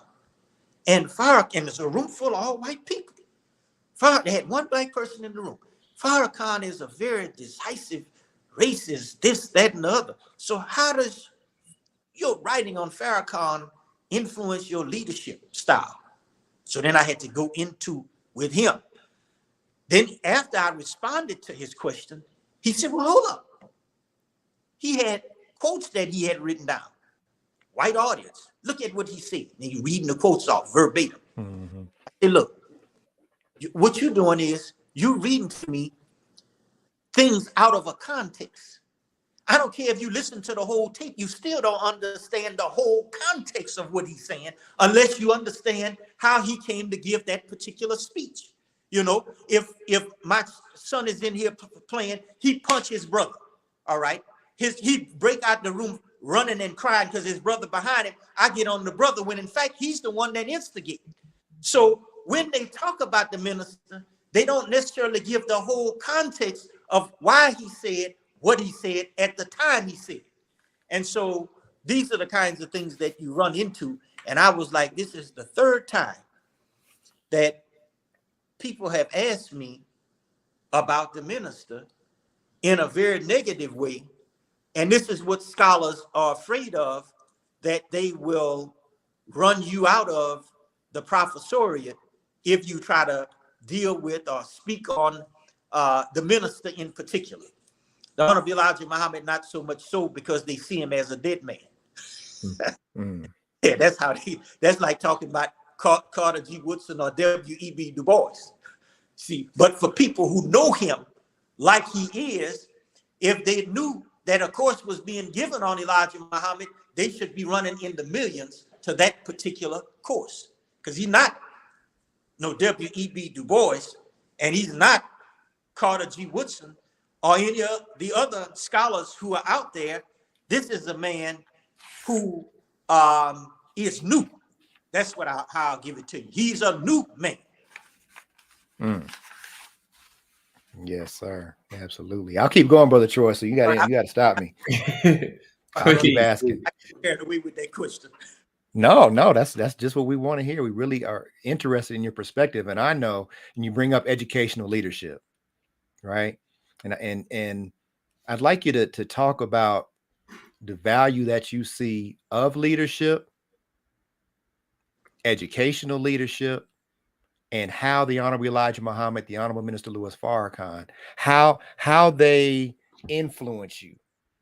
And Farrakhan is a room full of all white people. They had one black person in the room. Farrakhan is a very decisive racist, this, that, and the other. So how does your writing on Farrakhan influence your leadership style? So then I had to go into with him. Then after I responded to his question, he said, well, hold up. He had quotes that he had written down. White audience, look at what he said. And you're reading the quotes off verbatim. Mm-hmm. I said, look, what you're doing is you're reading to me things out of a context. I don't care if you listen to the whole tape, you still don't understand the whole context of what he's saying unless you understand how he came to give that particular speech. You know, if my son is in here playing, he punch his brother, all right? He break out the room running and crying because his brother behind him. I get on the brother when in fact he's the one that instigated. So when they talk about the minister, they don't necessarily give the whole context of why he said what he said at the time he said. And so these are the kinds of things that you run into. And I was like, this is the third time that people have asked me about the minister in a very negative way. And this is what scholars are afraid of, that they will run you out of the professoriate if you try to deal with or speak on the minister in particular. The Honorable Elijah Muhammad, not so much so because they see him as a dead man. Yeah, that's like talking about Carter G. Woodson or W.E.B. Du Bois. See, but for people who know him like he is, if they knew that a course was being given on Elijah Muhammad, they should be running in the millions to that particular course. Because he's not no W.E.B. Du Bois, and he's not Carter G. Woodson or any of the other scholars who are out there. This is a man who is new. That's how I'll give it to you. He's a new man.
Yes, sir. Absolutely. I'll keep going, Brother Troy. So you got to stop me. I'll keep asking.
I get carried away with that question.
No, that's just what we want to hear. We really are interested in your perspective, and I know. And you bring up educational leadership, right? And I'd like you to talk about the value that you see of leadership, educational leadership, and how the Honorable Elijah Muhammad, the Honorable Minister Louis Farrakhan, how they influence you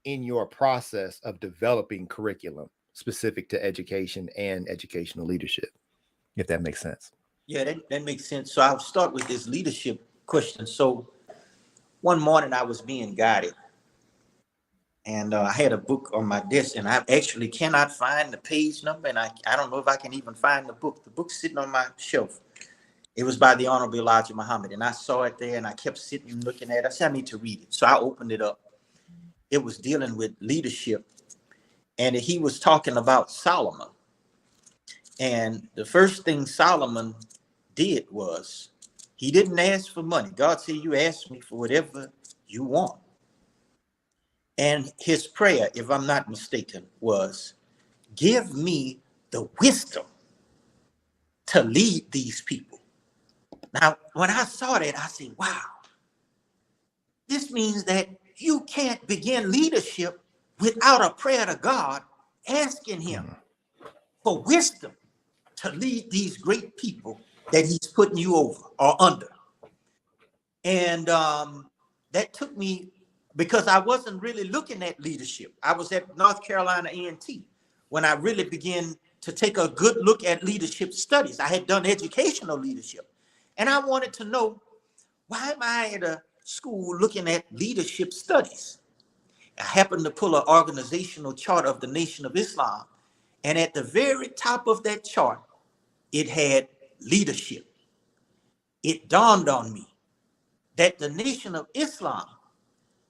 in your process of developing curriculum specific to education and educational leadership, if that makes sense.
Yeah, that makes sense. So I'll start with this leadership question. So one morning I was being guided, and I had a book on my desk, and I actually cannot find the page number, and I don't know if I can even find the book. The book's sitting on my shelf. It was by the Honorable Elijah Muhammad, and I saw it there, and I kept sitting and looking at it. I said, I need to read it. So I opened it up. It was dealing with leadership, and he was talking about Solomon. And the first thing Solomon did was he didn't ask for money. God said, you ask me for whatever you want. And his prayer, if I'm not mistaken, was, give me the wisdom to lead these people. Now, when I saw that, I said, wow, this means that you can't begin leadership without a prayer to God, asking him for wisdom to lead these great people that he's putting you over or under. And that took me, because I wasn't really looking at leadership. I was at North Carolina A&T when I really began to take a good look at leadership studies. I had done educational leadership, and I wanted to know, why am I at a school looking at leadership studies? I happened to pull an organizational chart of the Nation of Islam, and at the very top of that chart, it had leadership. It dawned on me that the Nation of Islam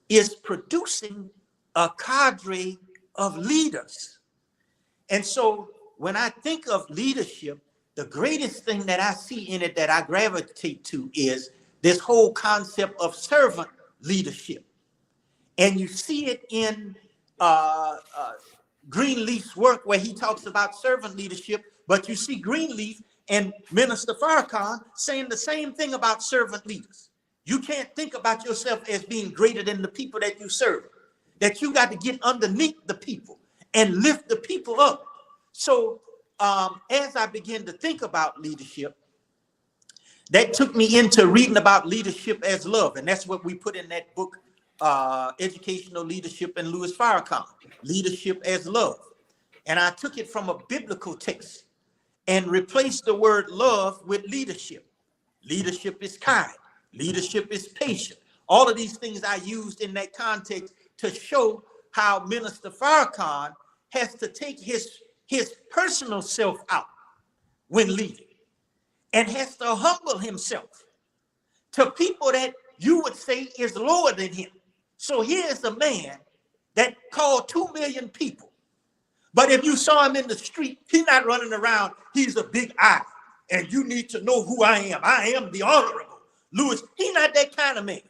is producing a cadre of leaders. And so when I think of leadership, the greatest thing that I see in it that I gravitate to is this whole concept of servant leadership. And you see it in Greenleaf's work, where he talks about servant leadership, but you see Greenleaf and Minister Farrakhan saying the same thing about servant leaders. You can't think about yourself as being greater than the people that you serve, that you got to get underneath the people and lift the people up. So as I began to think about leadership, that took me into reading about leadership as love. And that's what we put in that book, Educational Leadership, and Louis Farrakhan, Leadership as Love. And I took it from a biblical text and replaced the word love with leadership. Leadership is kind. Leadership is patient. All of these things I used in that context to show how Minister Farrakhan has to take his personal self out when leading, and has to humble himself to people that you would say is lower than him. So here's a man that called 2 million people. But if you saw him in the street, he's not running around. He's a big I. And you need to know who I am. I am the Honorable Louis. He's not that kind of man.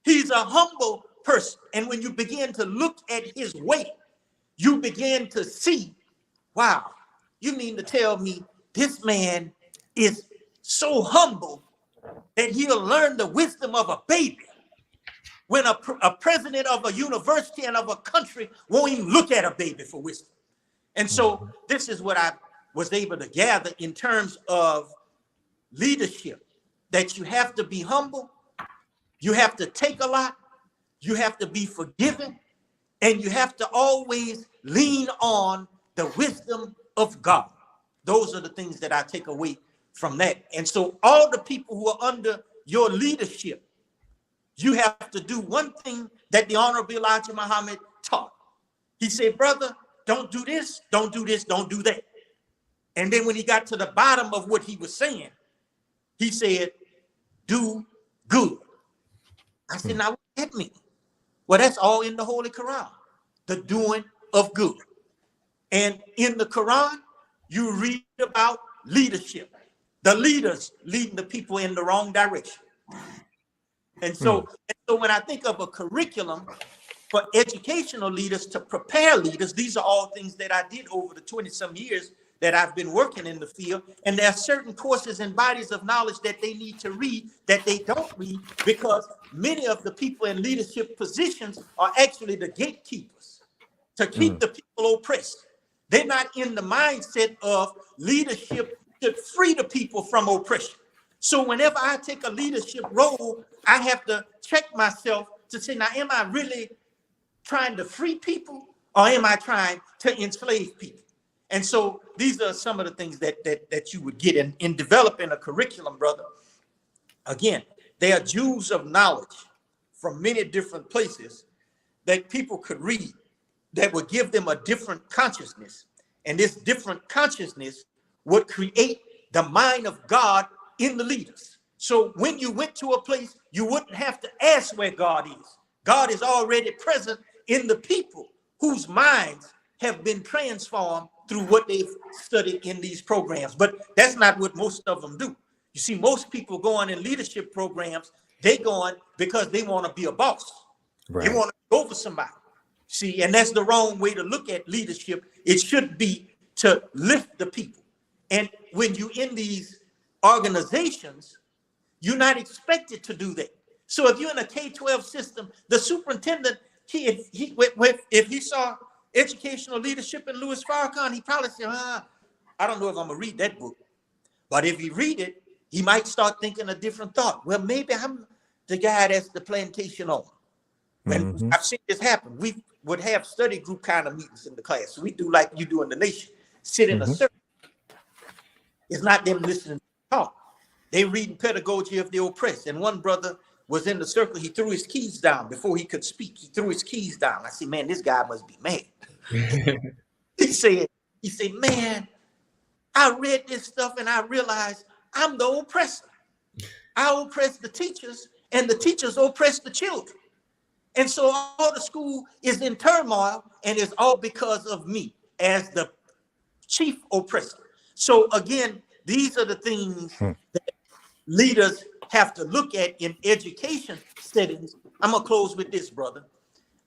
He's a humble person. And when you begin to look at his way, you begin to see, wow, you mean to tell me this man is so humble that he'll learn the wisdom of a baby, when a president of a university and of a country won't even look at a baby for wisdom. And so this is what I was able to gather in terms of leadership, that you have to be humble, you have to take a lot, you have to be forgiven, and you have to always lean on the wisdom of God. Those are the things that I take away from that. And so all the people who are under your leadership, you have to do one thing that the Honorable Elijah Muhammad taught. He said, brother, don't do this, don't do this, don't do that. And then when he got to the bottom of what he was saying, he said, do good. I said, now what does that mean? Well, that's all in the Holy Quran, the doing of good. And in the Quran, you read about leadership, the leaders leading the people in the wrong direction. And so when I think of a curriculum for educational leaders to prepare leaders, these are all things that I did over the 20-some years that I've been working in the field. And there are certain courses and bodies of knowledge that they need to read that they don't read, because many of the people in leadership positions are actually the gatekeepers to keep the people oppressed. They're not in the mindset of leadership to free the people from oppression. So whenever I take a leadership role, I have to check myself to say, now, am I really trying to free people, or am I trying to enslave people? And so these are some of the things that you would get in developing a curriculum, brother. Again, they are jewels of knowledge from many different places that people could read that would give them a different consciousness. And this different consciousness would create the mind of God in the leaders. So when you went to a place, you wouldn't have to ask where God is. God is already present in the people whose minds have been transformed through what they've studied in these programs. But that's not what most of them do. You see, most people going in leadership programs, they going because they want to be a boss. They
Right.
want to go over somebody. See, and that's the wrong way to look at leadership. It should be to lift the people. And when you're in these organizations, you're not expected to do that. So if you're in a K-12 system, the superintendent, if he saw educational leadership in Louis Farrakhan, he probably said, I don't know if I'm gonna read that book. But if he read it, he might start thinking a different thought. Well, maybe I'm the guy that's the plantation owner. When I've seen this happen, we would have study group kind of meetings in the class. So we do like you do in the nation, sit in a circle. It's not them listening to talk. They reading pedagogy of the oppressed. And one brother was in the circle. He threw his keys down before he could speak. He threw his keys down. I said, man, this guy must be mad. He said, man, I read this stuff and I realized I'm the oppressor. I oppress the teachers and the teachers oppress the children. And so all the school is in turmoil and it's all because of me as the chief oppressor. So again, these are the things that leaders have to look at in education settings. I'm gonna close with this, brother.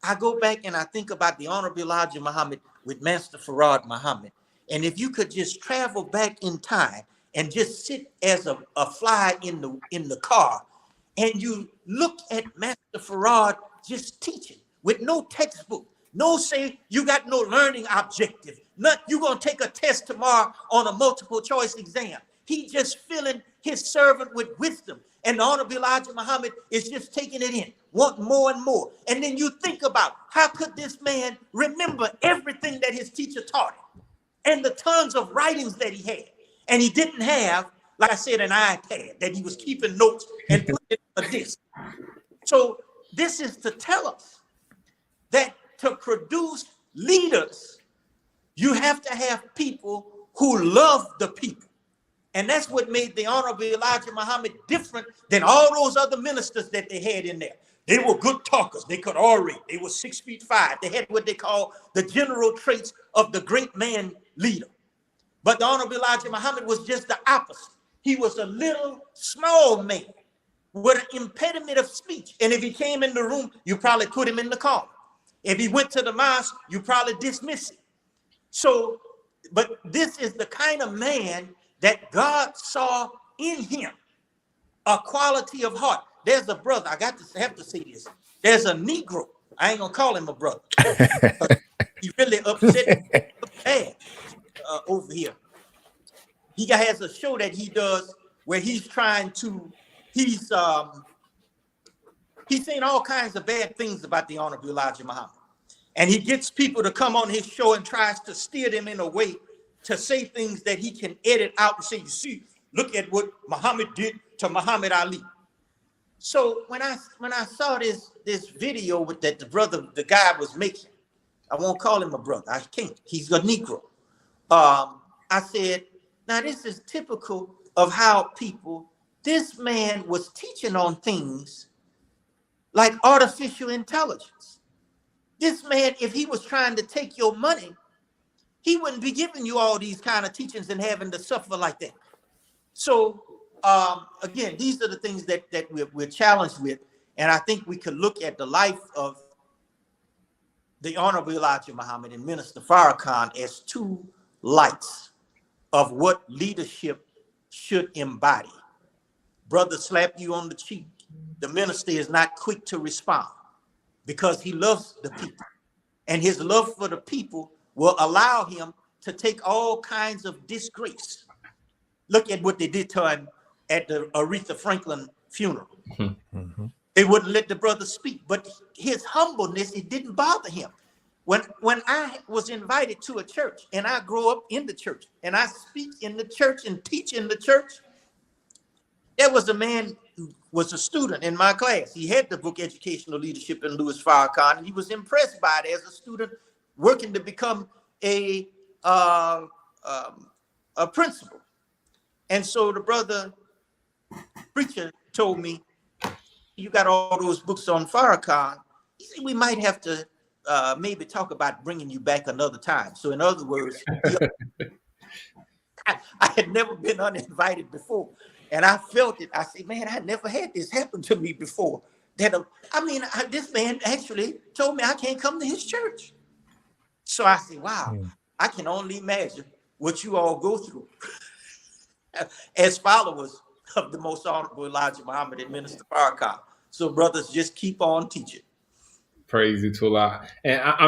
I go back and I think about the Honorable Elijah Muhammad with Master Farad Muhammad. And if you could just travel back in time and just sit as a fly in the car, and you look at Master Farad just teaching with no textbook, no say you got no learning objective, not you're gonna take a test tomorrow on a multiple choice exam. He just filling his servant with wisdom. And the Honorable Elijah Muhammad is just taking it in, want more and more. And then you think about how could this man remember everything that his teacher taught him and the tons of writings that he had. And he didn't have, like I said, an iPad that he was keeping notes and putting it on a disc. So this is to tell us that to produce leaders, you have to have people who love the people. And that's what made the Honorable Elijah Muhammad different than all those other ministers that they had in there. They were good talkers. They could orate. They were 6'5". They had what they call the general traits of the great man leader. But the Honorable Elijah Muhammad was just the opposite. He was a little small man with an impediment of speech. And if he came in the room, you probably put him in the corner. If he went to the mosque, you probably dismiss him. So, but this is the kind of man that God saw in him, a quality of heart. There's a brother, I have to say this. There's a Negro, I ain't gonna call him a brother. He really upset bad over here. He has a show that he does where he's trying to, he's saying all kinds of bad things about the Honorable Elijah Muhammad. And he gets people to come on his show and tries to steer them in a way to say things that he can edit out and say, you see, look at what Muhammad did to Muhammad Ali. So when I saw this video with that the guy was making, I won't call him a brother, I can't, he's a Negro. I said, now this is typical of how this man was teaching on things like artificial intelligence. This man, if he was trying to take your money, he wouldn't be giving you all these kind of teachings and having to suffer like that. So again, these are the things that we're challenged with. And I think we could look at the life of the Honorable Elijah Muhammad and Minister Farrakhan as two lights of what leadership should embody. Brother slap you on the cheek. The minister is not quick to respond because he loves the people. And his love for the people will allow him to take all kinds of disgrace. Look at what they did to him at the Aretha Franklin funeral. They wouldn't let the brother speak, but his humbleness, it didn't bother him. When I was invited to a church and I grew up in the church and I speak in the church and teach in the church, there was a man who was a student in my class. He had the book Educational Leadership in Louis Farrakhan, and he was impressed by it as a student working to become a principal. And so the brother preacher told me, you got all those books on Farrakhan. He said, we might have to maybe talk about bringing you back another time. So in other words, I had never been uninvited before. And I felt it. I said, man, I never had this happen to me before. This man actually told me I can't come to his church. So I said, wow, I can only imagine what you all go through as followers of the most honorable Elijah Muhammad and Minister Farrakhan. So brothers, just keep on teaching.
Praise you to Allah. And I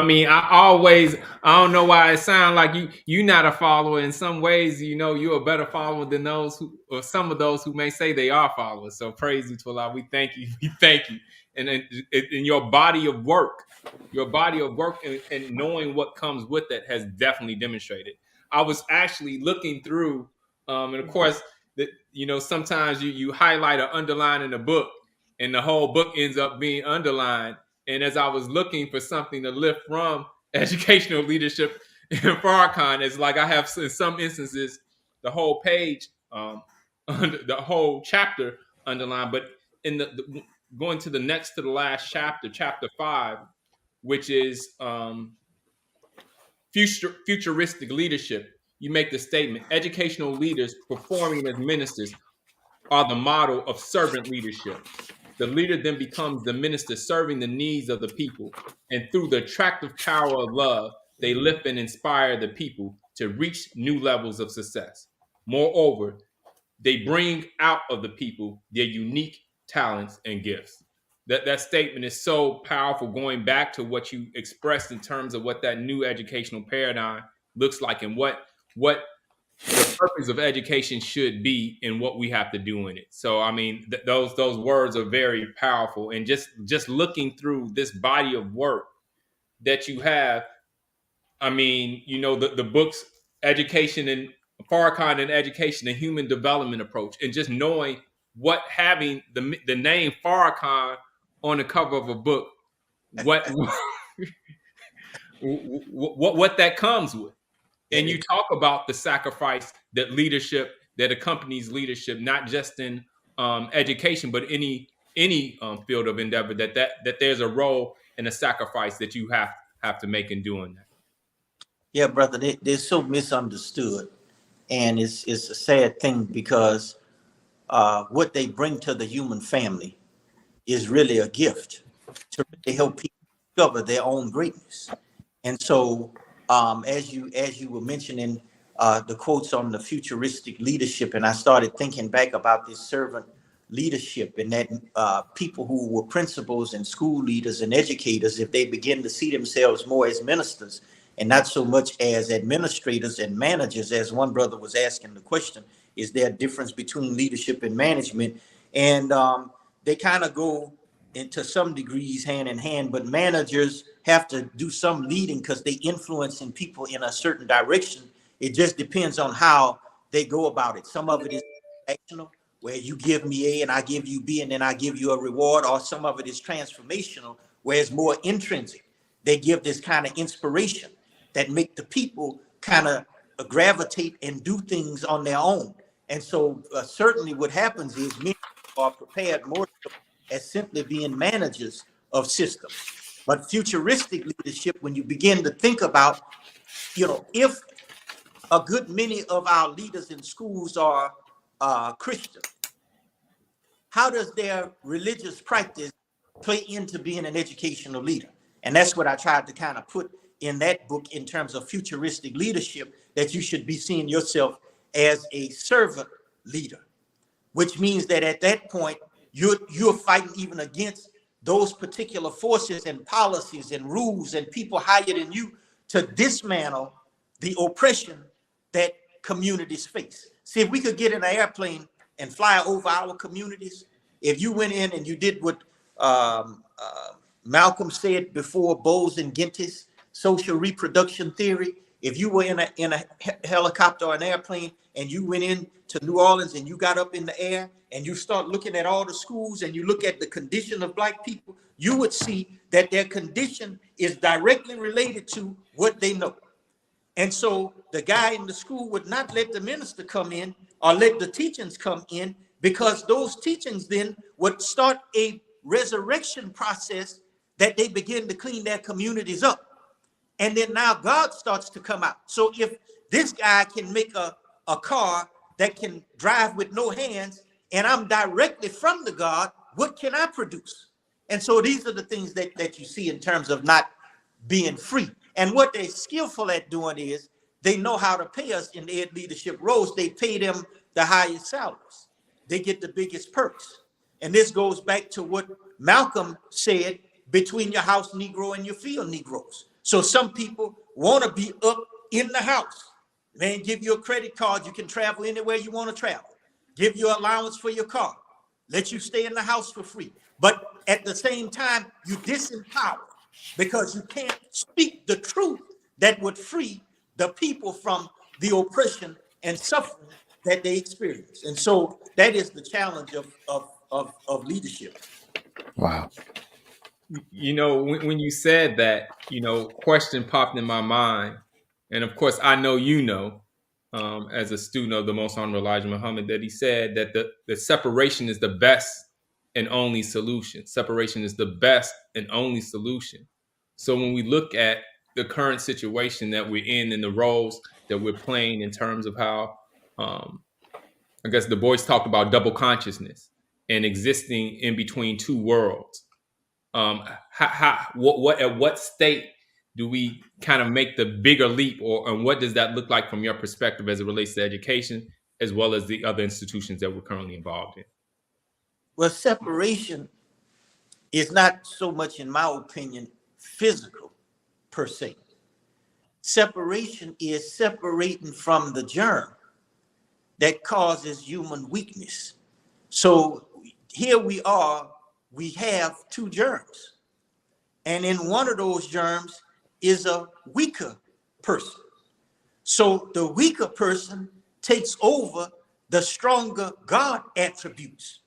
don't know why it sounds like you're not a follower. In some ways, you're a better follower than those who, or some of those who may say they are followers. So praise you to Allah. We thank you. We thank you. And in your body of work, and knowing what comes with it has definitely demonstrated. I was actually looking through, and of course, sometimes you highlight or underline in a book, and the whole book ends up being underlined. And as I was looking for something to lift from educational leadership in Farrakhan, it's like I have in some instances the whole page, the whole chapter underlined. But in going to the last chapter, chapter 5, which is futuristic leadership, you make the statement: educational leaders performing as ministers are the model of servant leadership. The leader then becomes the minister, serving the needs of the people. And through the attractive power of love, they lift and inspire the people to reach new levels of success. Moreover, they bring out of the people their unique talents and gifts. That statement is so powerful, going back to what you expressed in terms of what that new educational paradigm looks like, and what the purpose of education should be and what we have to do in it. So, I mean, those words are very powerful. And just looking through this body of work that you have, I mean, the books, Education and Farrakhan and Education, the Human Development Approach, and just knowing what having the name Farrakhan on the cover of a book, what what that comes with. And you talk about the sacrifice that accompanies leadership, not just in education, but any field of endeavor. That there's a role and a sacrifice that you have to make in doing that.
Yeah, brother, they're so misunderstood, and it's a sad thing because what they bring to the human family is really a gift to really help people discover their own greatness. And so, as you were mentioning the quotes on the futuristic leadership, and I started thinking back about this servant leadership, and that people who were principals and school leaders and educators, if they begin to see themselves more as ministers and not so much as administrators and managers, as one brother was asking the question, is there a difference between leadership and management? And they kind of go into some degrees hand in hand, but managers have to do some leading because they influencing people in a certain direction. It just depends on how they go about it. Some of it is actional, where you give me A and I give you B and then I give you a reward, or some of it is transformational, where it's more intrinsic. They give this kind of inspiration that make the people kind of gravitate and do things on their own. And so certainly what happens is many people are prepared more so as simply being managers of systems. But futuristic leadership, when you begin to think about, if a good many of our leaders in schools are Christian, how does their religious practice play into being an educational leader? And that's what I tried to kind of put in that book in terms of futuristic leadership, that you should be seeing yourself as a servant leader, which means that at that point, you're fighting even against those particular forces and policies and rules and people higher than you to dismantle the oppression that communities face. See, if we could get in an airplane and fly over our communities, if you went in and you did what Malcolm said before, Bowles and Gentis, social reproduction theory, if you were in a helicopter or an airplane and you went into New Orleans and you got up in the air and you start looking at all the schools and you look at the condition of Black people, you would see that their condition is directly related to what they know. And so the guy in the school would not let the minister come in or let the teachings come in, because those teachings then would start a resurrection process that they begin to clean their communities up. And then now God starts to come out. So if this guy can make a car that can drive with no hands, and I'm directly from the God, what can I produce? And so these are the things that you see in terms of not being free. And what they're skillful at doing is they know how to pay us in their leadership roles. They pay them the highest salaries. They get the biggest perks. And this goes back to what Malcolm said, between your house Negro and your field Negroes. So some people want to be up in the house. Man, give you a credit card. You can travel anywhere you want to travel. Give you allowance for your car. Let you stay in the house for free. But at the same time, you disempower because you can't speak the truth that would free the people from the oppression and suffering that they experience. And so that is the challenge of leadership.
Wow.
You know, when you said that, you know, question popped in my mind. And of course, I know, you know, as a student of the Most Honorable Elijah Muhammad, that he said that the separation is the best and only solution. Separation is the best and only solution. So when we look at the current situation that we're in and the roles that we're playing in terms of how, I guess the boys talked about double consciousness and existing in between two worlds. At what state do we kind of make the bigger leap, and what does that look like from your perspective as it relates to education, as well as the other institutions that we're currently involved in?
Well, separation is not so much, in my opinion, physical per se. Separation is separating from the germ that causes human weakness. So here we are, we have two germs. And in one of those germs is a weaker person. So the weaker person takes over the stronger God attributes.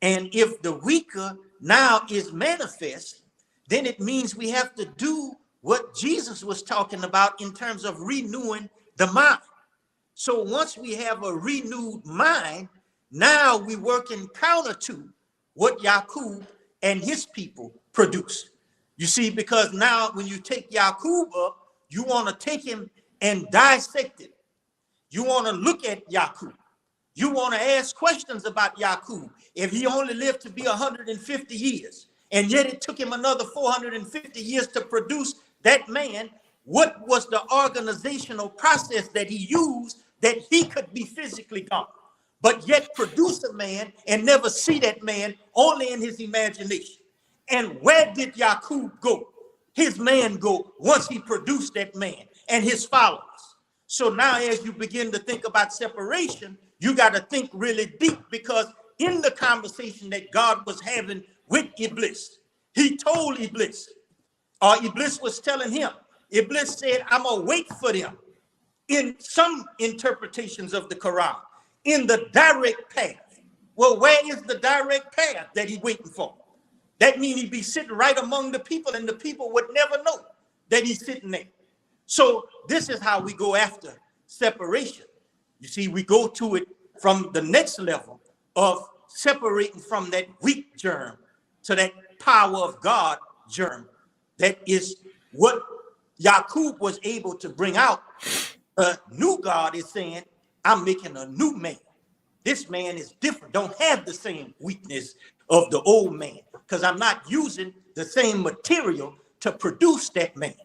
And if the weaker now is manifest, then it means we have to do what Jesus was talking about in terms of renewing the mind. So once we have a renewed mind, now we work in counter to what Yaqub and his people produce. You see, because now when you take Yaqub up, you want to take him and dissect it. You want to look at Yaqub. You want to ask questions about Yaqub. If he only lived to be 150 years, and yet it took him another 450 years to produce that man, what was the organizational process that he used that he could be physically gone, but yet produce a man and never see that man, only in his imagination? And where did Yaqub go? His man go once he produced that man and his followers. So now as you begin to think about separation, you got to think really deep, because in the conversation that God was having with Iblis, he told Iblis, or Iblis was telling him, Iblis said, I'm going to wait for them in some interpretations of the Quran, in the direct path. Well, where is the direct path that he's waiting for? That means he'd be sitting right among the people, and the people would never know that he's sitting there. So this is how we go after separation. You see, we go to it from the next level of separating from that weak germ to that power of God germ. That is what Yaqub was able to bring out. A new God is saying, I'm making a new man. This man is different, don't have the same weakness of the old man, because I'm not using the same material to produce that man.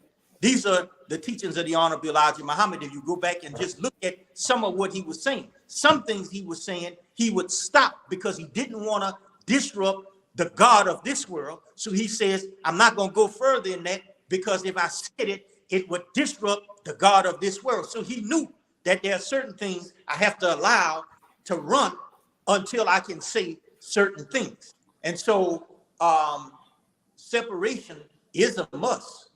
These are the teachings of the Honorable Elijah Muhammad. If you go back and just look at some of what he was saying, some things he was saying, he would stop because he didn't want to disrupt the God of this world. So he says, I'm not going to go further in that, because if I said it, it would disrupt the God of this world. So he knew that there are certain things I have to allow to run until I can say certain things. And so separation is a must.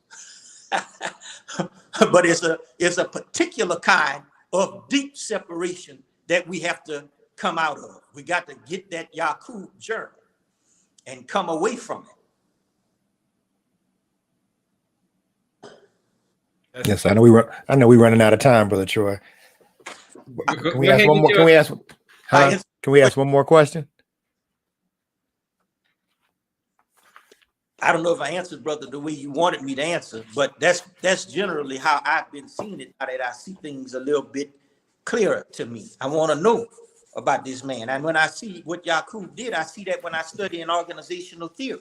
But it's a particular kind of deep separation that we have to come out of. We got to get that Yaqub germ and come away from
That's,
Yes, I know we're running out of time, Brother Troy. Can we ask one more? Can we ask? Can we ask one more question?
I don't know if I answered, brother, the way you wanted me to answer, but that's generally how I've been seeing it, now that I see things a little bit clearer to me. I want to know about this man. And when I see what Yakub did, I see that when I study in organizational theory.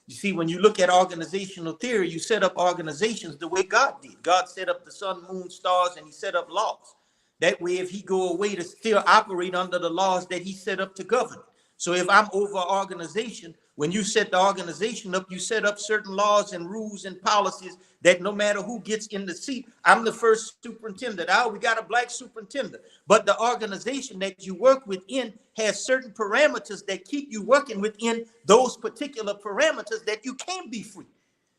You see, when you look at organizational theory, you set up organizations the way God did. God set up the sun, moon, stars, and he set up laws. That way, if he go away, to still operate under the laws that he set up to govern. So if I'm over an organization, when you set the organization up, you set up certain laws and rules and policies that no matter who gets in the seat, I'm the first superintendent. Oh, we got a black superintendent. But the organization that you work within has certain parameters that keep you working within those particular parameters that you can't be free.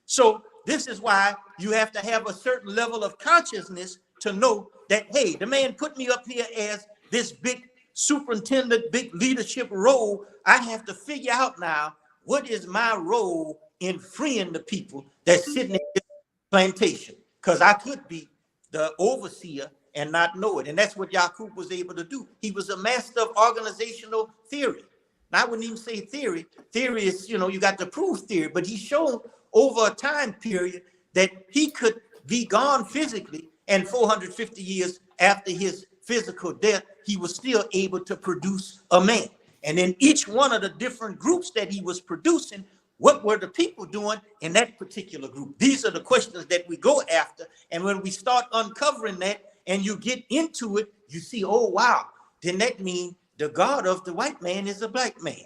So this is why you have to have a certain level of consciousness to know that, hey, the man put me up here as this big superintendent, big leadership role. I have to figure out now, what is my role in freeing the people that's sitting in this plantation? Because I could be the overseer and not know it. And that's what Yakub was able to do. He was a master of organizational theory. Now, I wouldn't even say theory. Theory is, you got to prove theory, but he showed over a time period that he could be gone physically, and 450 years after his physical death, he was still able to produce a man. And in each one of the different groups that he was producing, what were the people doing in that particular group? These are the questions that we go after. And when we start uncovering that and you get into it, you see, oh, wow, then that means the God of the white man is a black man.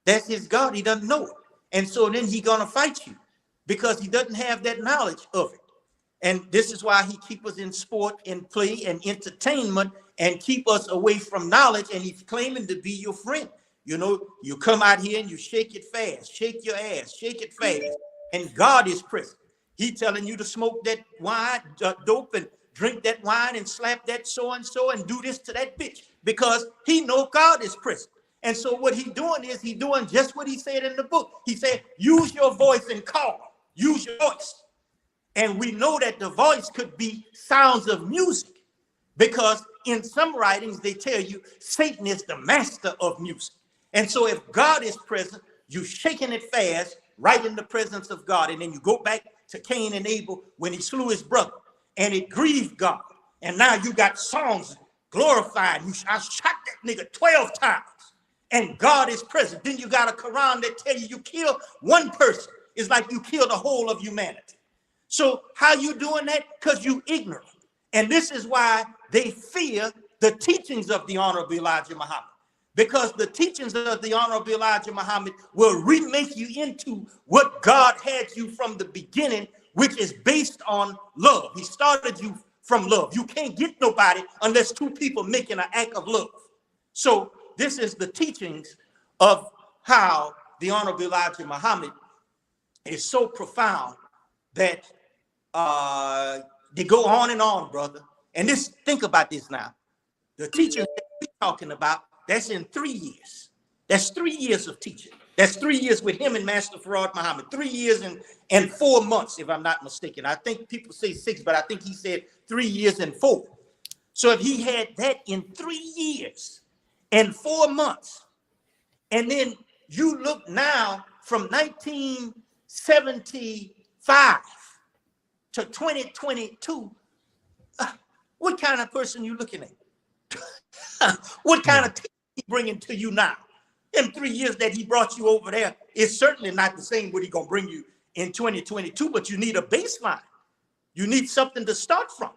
That's his God. He doesn't know it. And so then he's going to fight you because he doesn't have that knowledge of it. And this is why he keeps us in sport and play and entertainment and keep us away from knowledge. And he's claiming to be your friend. You come out here and you shake it fast, shake your ass, shake it fast. And God is present. He telling you to smoke that wine, dope, and drink that wine and slap that so-and-so and do this to that bitch, because he know God is present. And so what he doing is he doing just what he said in the book. He said, use your voice and call. Use your voice. And we know that the voice could be sounds of music, because in some writings, they tell you Satan is the master of music. And so if God is present, you shaking it fast right in the presence of God. And then you go back to Cain and Abel when he slew his brother, and it grieved God. And now you got songs glorifying. I shot that nigga 12 times. And God is present. Then you got a Quran that tell you kill one person is like you kill the whole of humanity. So how you doing that? Because you ignorant. And this is why they fear the teachings of the Honorable Elijah Muhammad. Because the teachings of the Honorable Elijah Muhammad will remake you into what God had you from the beginning, which is based on love. He started you from love. You can't get nobody unless two people making an act of love. So this is the teachings of how the Honorable Elijah Muhammad is so profound that they go on and on, brother. And think about this now. The teachings that we're talking about, that's in 3 years. That's 3 years of teaching. That's 3 years with him and Master Farad Muhammad. 3 years and 4 months, if I'm not mistaken. I think people say 6, but I think he said 3 years and 4. So if he had that in 3 years and 4 months, and then you look now from 1975 to 2022, what kind of person you looking at? What kind of team he bringing to you now? In 3 years that he brought you over there, it's certainly not the same what he gonna bring you in 2022, but you need a baseline. You need something to start from.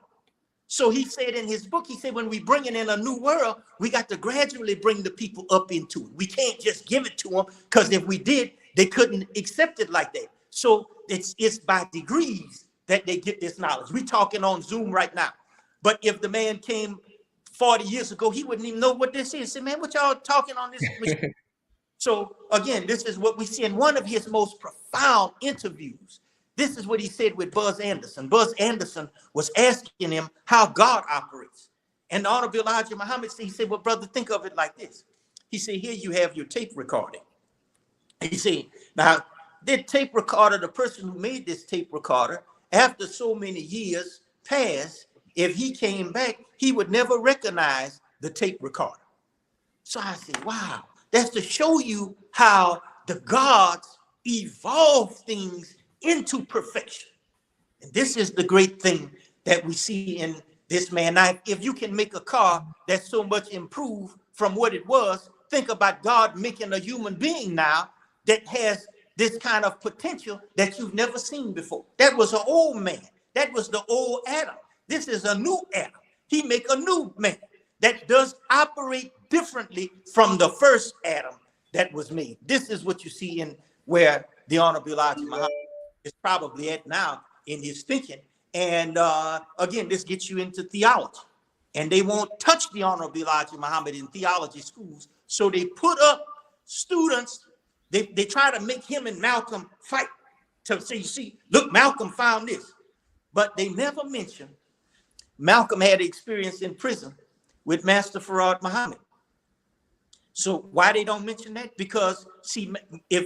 So he said in his book, he said, when we bringing in a new world, we got to gradually bring the people up into it. We can't just give it to them, because if we did, they couldn't accept it like that. So it's by degrees that they get this knowledge. We talking on Zoom right now. But if the man came 40 years ago, he wouldn't even know what this is. He said, man, what y'all talking on this? So again, this is what we see in one of his most profound interviews. This is what he said with Buzz Anderson. Buzz Anderson was asking him how God operates. And the Honorable Elijah Muhammad said, he said, well, brother, think of it like this. He said, here you have your tape recording. He said, now, the tape recorder, the person who made this tape recorder, after so many years passed, if he came back, he would never recognize the tape recorder. So I said, wow, that's to show you how the gods evolve things into perfection. And this is the great thing that we see in this man. Now, if you can make a car that's so much improved from what it was, think about God making a human being now that has this kind of potential that you've never seen before. That was an old man. That was the old Adam. This is a new Adam. He make a new man that does operate differently from the first Adam that was made. This is what you see in where the Honorable Elijah Muhammad is probably at now in his thinking. And again, this gets you into theology. And they won't touch the Honorable Elijah Muhammad in theology schools. So they put up students, they try to make him and Malcolm fight to say, you see, look, Malcolm found this. But they never mention Malcolm had experience in prison with Master Farad Muhammad. So why they don't mention that? Because see,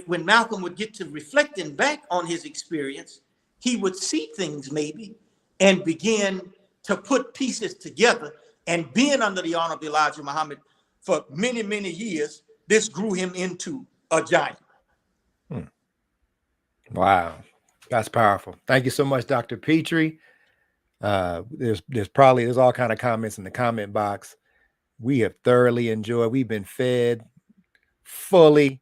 when Malcolm would get to reflecting back on his experience, he would see things maybe and begin to put pieces together. And being under the Honorable Elijah Muhammad for many, many years, this grew him into a giant.
Wow, that's powerful. Thank you so much, Dr. Petrie. There's all kind of comments in the comment box. We have thoroughly enjoyed. We've been fed fully.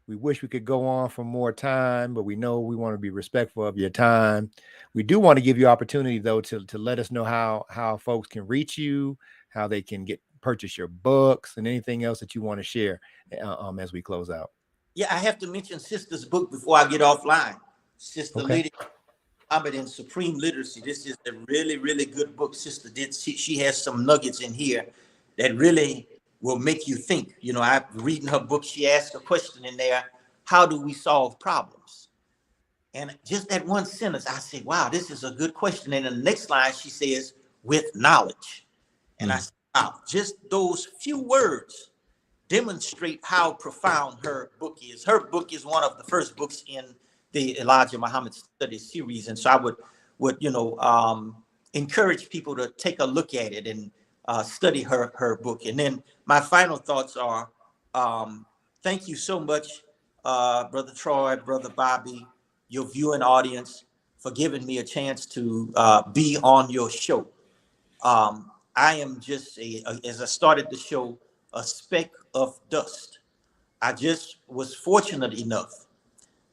We wish we could go on for more time, but we know we want to be respectful of your time. We do want to give you opportunity, though, to let us know how folks can reach you, how they can purchase your books, and anything else that you want to share as we close out.
Yeah, I have to mention Sister's book before I get offline. Sister Lady Muhammad and Supreme Literacy. This is a really, really good book. Sister did. She has some nuggets in here that really will make you think. You know, I'm reading her book. She asked a question in there: how do we solve problems? And just that one sentence, I say, wow, this is a good question. And in the next line, she says, with knowledge. And I said, wow, just those few words demonstrate how profound her book is. Her book is one of the first books in the Elijah Muhammad Study series. And so I would encourage people to take a look at it and study her book. And then my final thoughts are, thank you so much, Brother Troy, Brother Bobby, your viewing audience, for giving me a chance to be on your show. I am just, as I started the show, a speck of dust. I just was fortunate enough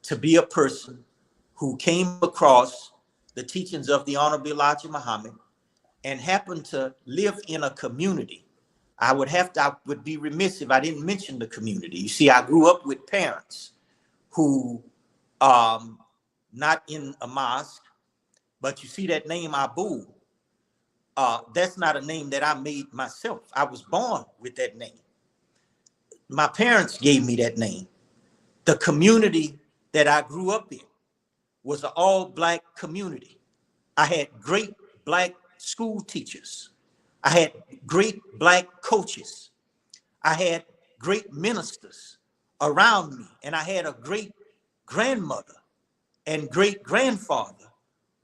to be a person who came across the teachings of the Honorable Elijah Muhammad and happened to live in a community. I would be remiss if I didn't mention the community. You see, I grew up with parents who, not in a mosque, but you see that name Abu, that's not a name that I made myself. I was born with that name. My parents gave me that name. The community that I grew up in was an all-Black community. I had great Black school teachers. I had great Black coaches. I had great ministers around me. And I had a great grandmother and great grandfather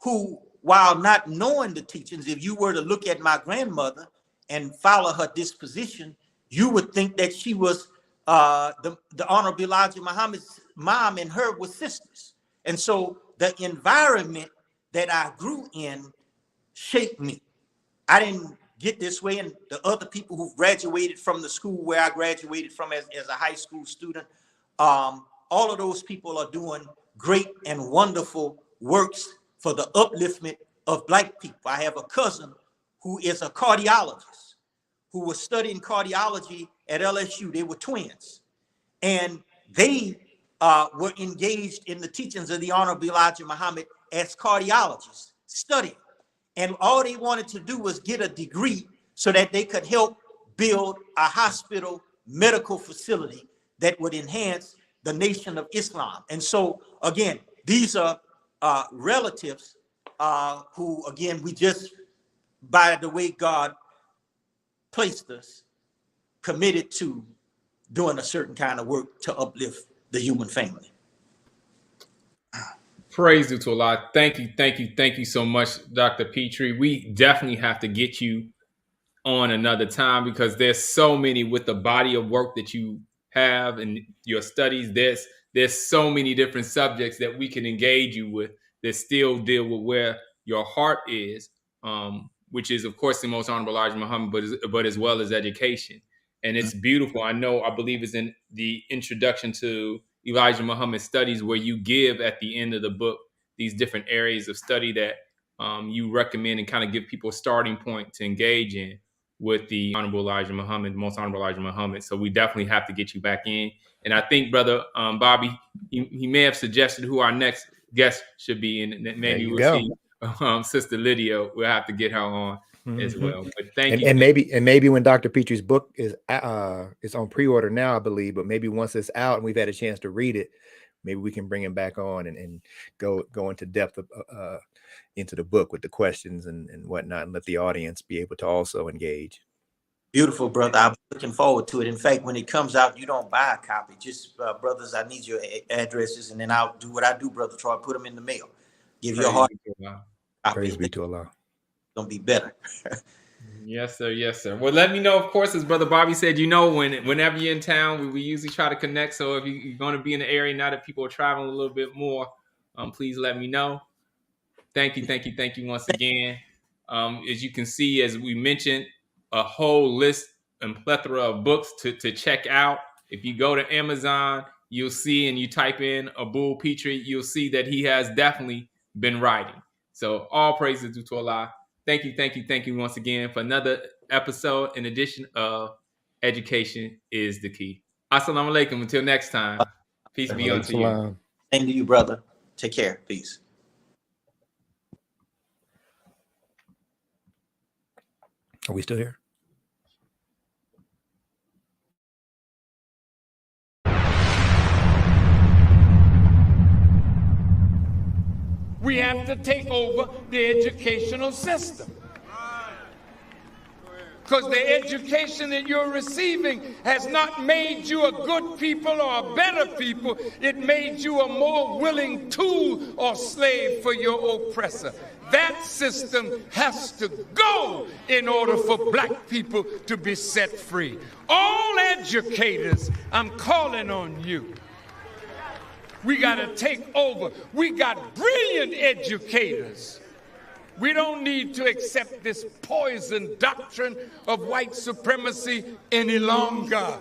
who, while not knowing the teachings, if you were to look at my grandmother and follow her disposition, you would think that she was the Honorable Elijah Muhammad's mom, and her were sisters. And so the environment that I grew in shaped me. I didn't get this way, and the other people who graduated from the school where I graduated from as a high school student, all of those people are doing great and wonderful works for the upliftment of Black people. I have a cousin who is a cardiologist who was studying cardiology at LSU. They were twins, and they were engaged in the teachings of the Honorable Elijah Muhammad as cardiologists, studying. And all they wanted to do was get a degree so that they could help build a hospital medical facility that would enhance the nation of Islam. And so, again, these are relatives who, again, we just, by the way God placed us, committed to doing a certain kind of work to uplift the human family.
Praise to Allah. Thank you so much, Dr. Petrie. We definitely have to get you on another time because there's so many with the body of work that you have and your studies. there's so many different subjects that we can engage you with that still deal with where your heart is, which is, of course, the most honorable Elijah Muhammad, but as well as education. And it's beautiful. I believe it's in the introduction to Elijah Muhammad's studies where you give at the end of the book these different areas of study that you recommend and kind of give people a starting point to engage in with the Honorable Elijah Muhammad, most Honorable Elijah Muhammad. So we definitely have to get you back in. And I think, Brother Bobby, he may have suggested who our next guest should be, and maybe we'll see Sister Lydia. We'll have to get her on as well. But thank you.
And maybe when Dr. Petrie's book is on pre-order now, I believe, but maybe once it's out and we've had a chance to read it, maybe we can bring him back on and go into depth of, into the book with the questions and whatnot, and let the audience be able to also engage.
Beautiful, brother. I'm looking forward to it. In fact, when it comes out, you don't buy a copy. Just, brothers, I need your addresses, and then I'll do what I do, Brother Troy. Put them in the mail. Give you a heart.
Praise be to Allah.
Gonna be better.
Yes, sir. Yes, sir. Well, let me know, of course, as Brother Bobby said, whenever you're in town, we usually try to connect. So if you're going to be in the area now that people are traveling a little bit more, please let me know. Thank you once again. As you can see, as we mentioned, a whole list and plethora of books to check out. If you go to Amazon, you'll see, and you type in Abul Petrie, you'll see that he has definitely been writing. So all praises due to Allah. Thank you once again for another episode in edition of Education is the Key. Assalamu alaikum. Until next time. Peace be unto you.
Same to you, brother. Take care. Peace.
Are we still here?
We have to take over the educational system. Because the education that you're receiving has not made you a good people or a better people. It made you a more willing tool or slave for your oppressor. That system has to go in order for black people to be set free. All educators, I'm calling on you. We got to take over. We got brilliant educators. We don't need to accept this poison doctrine of white supremacy any longer.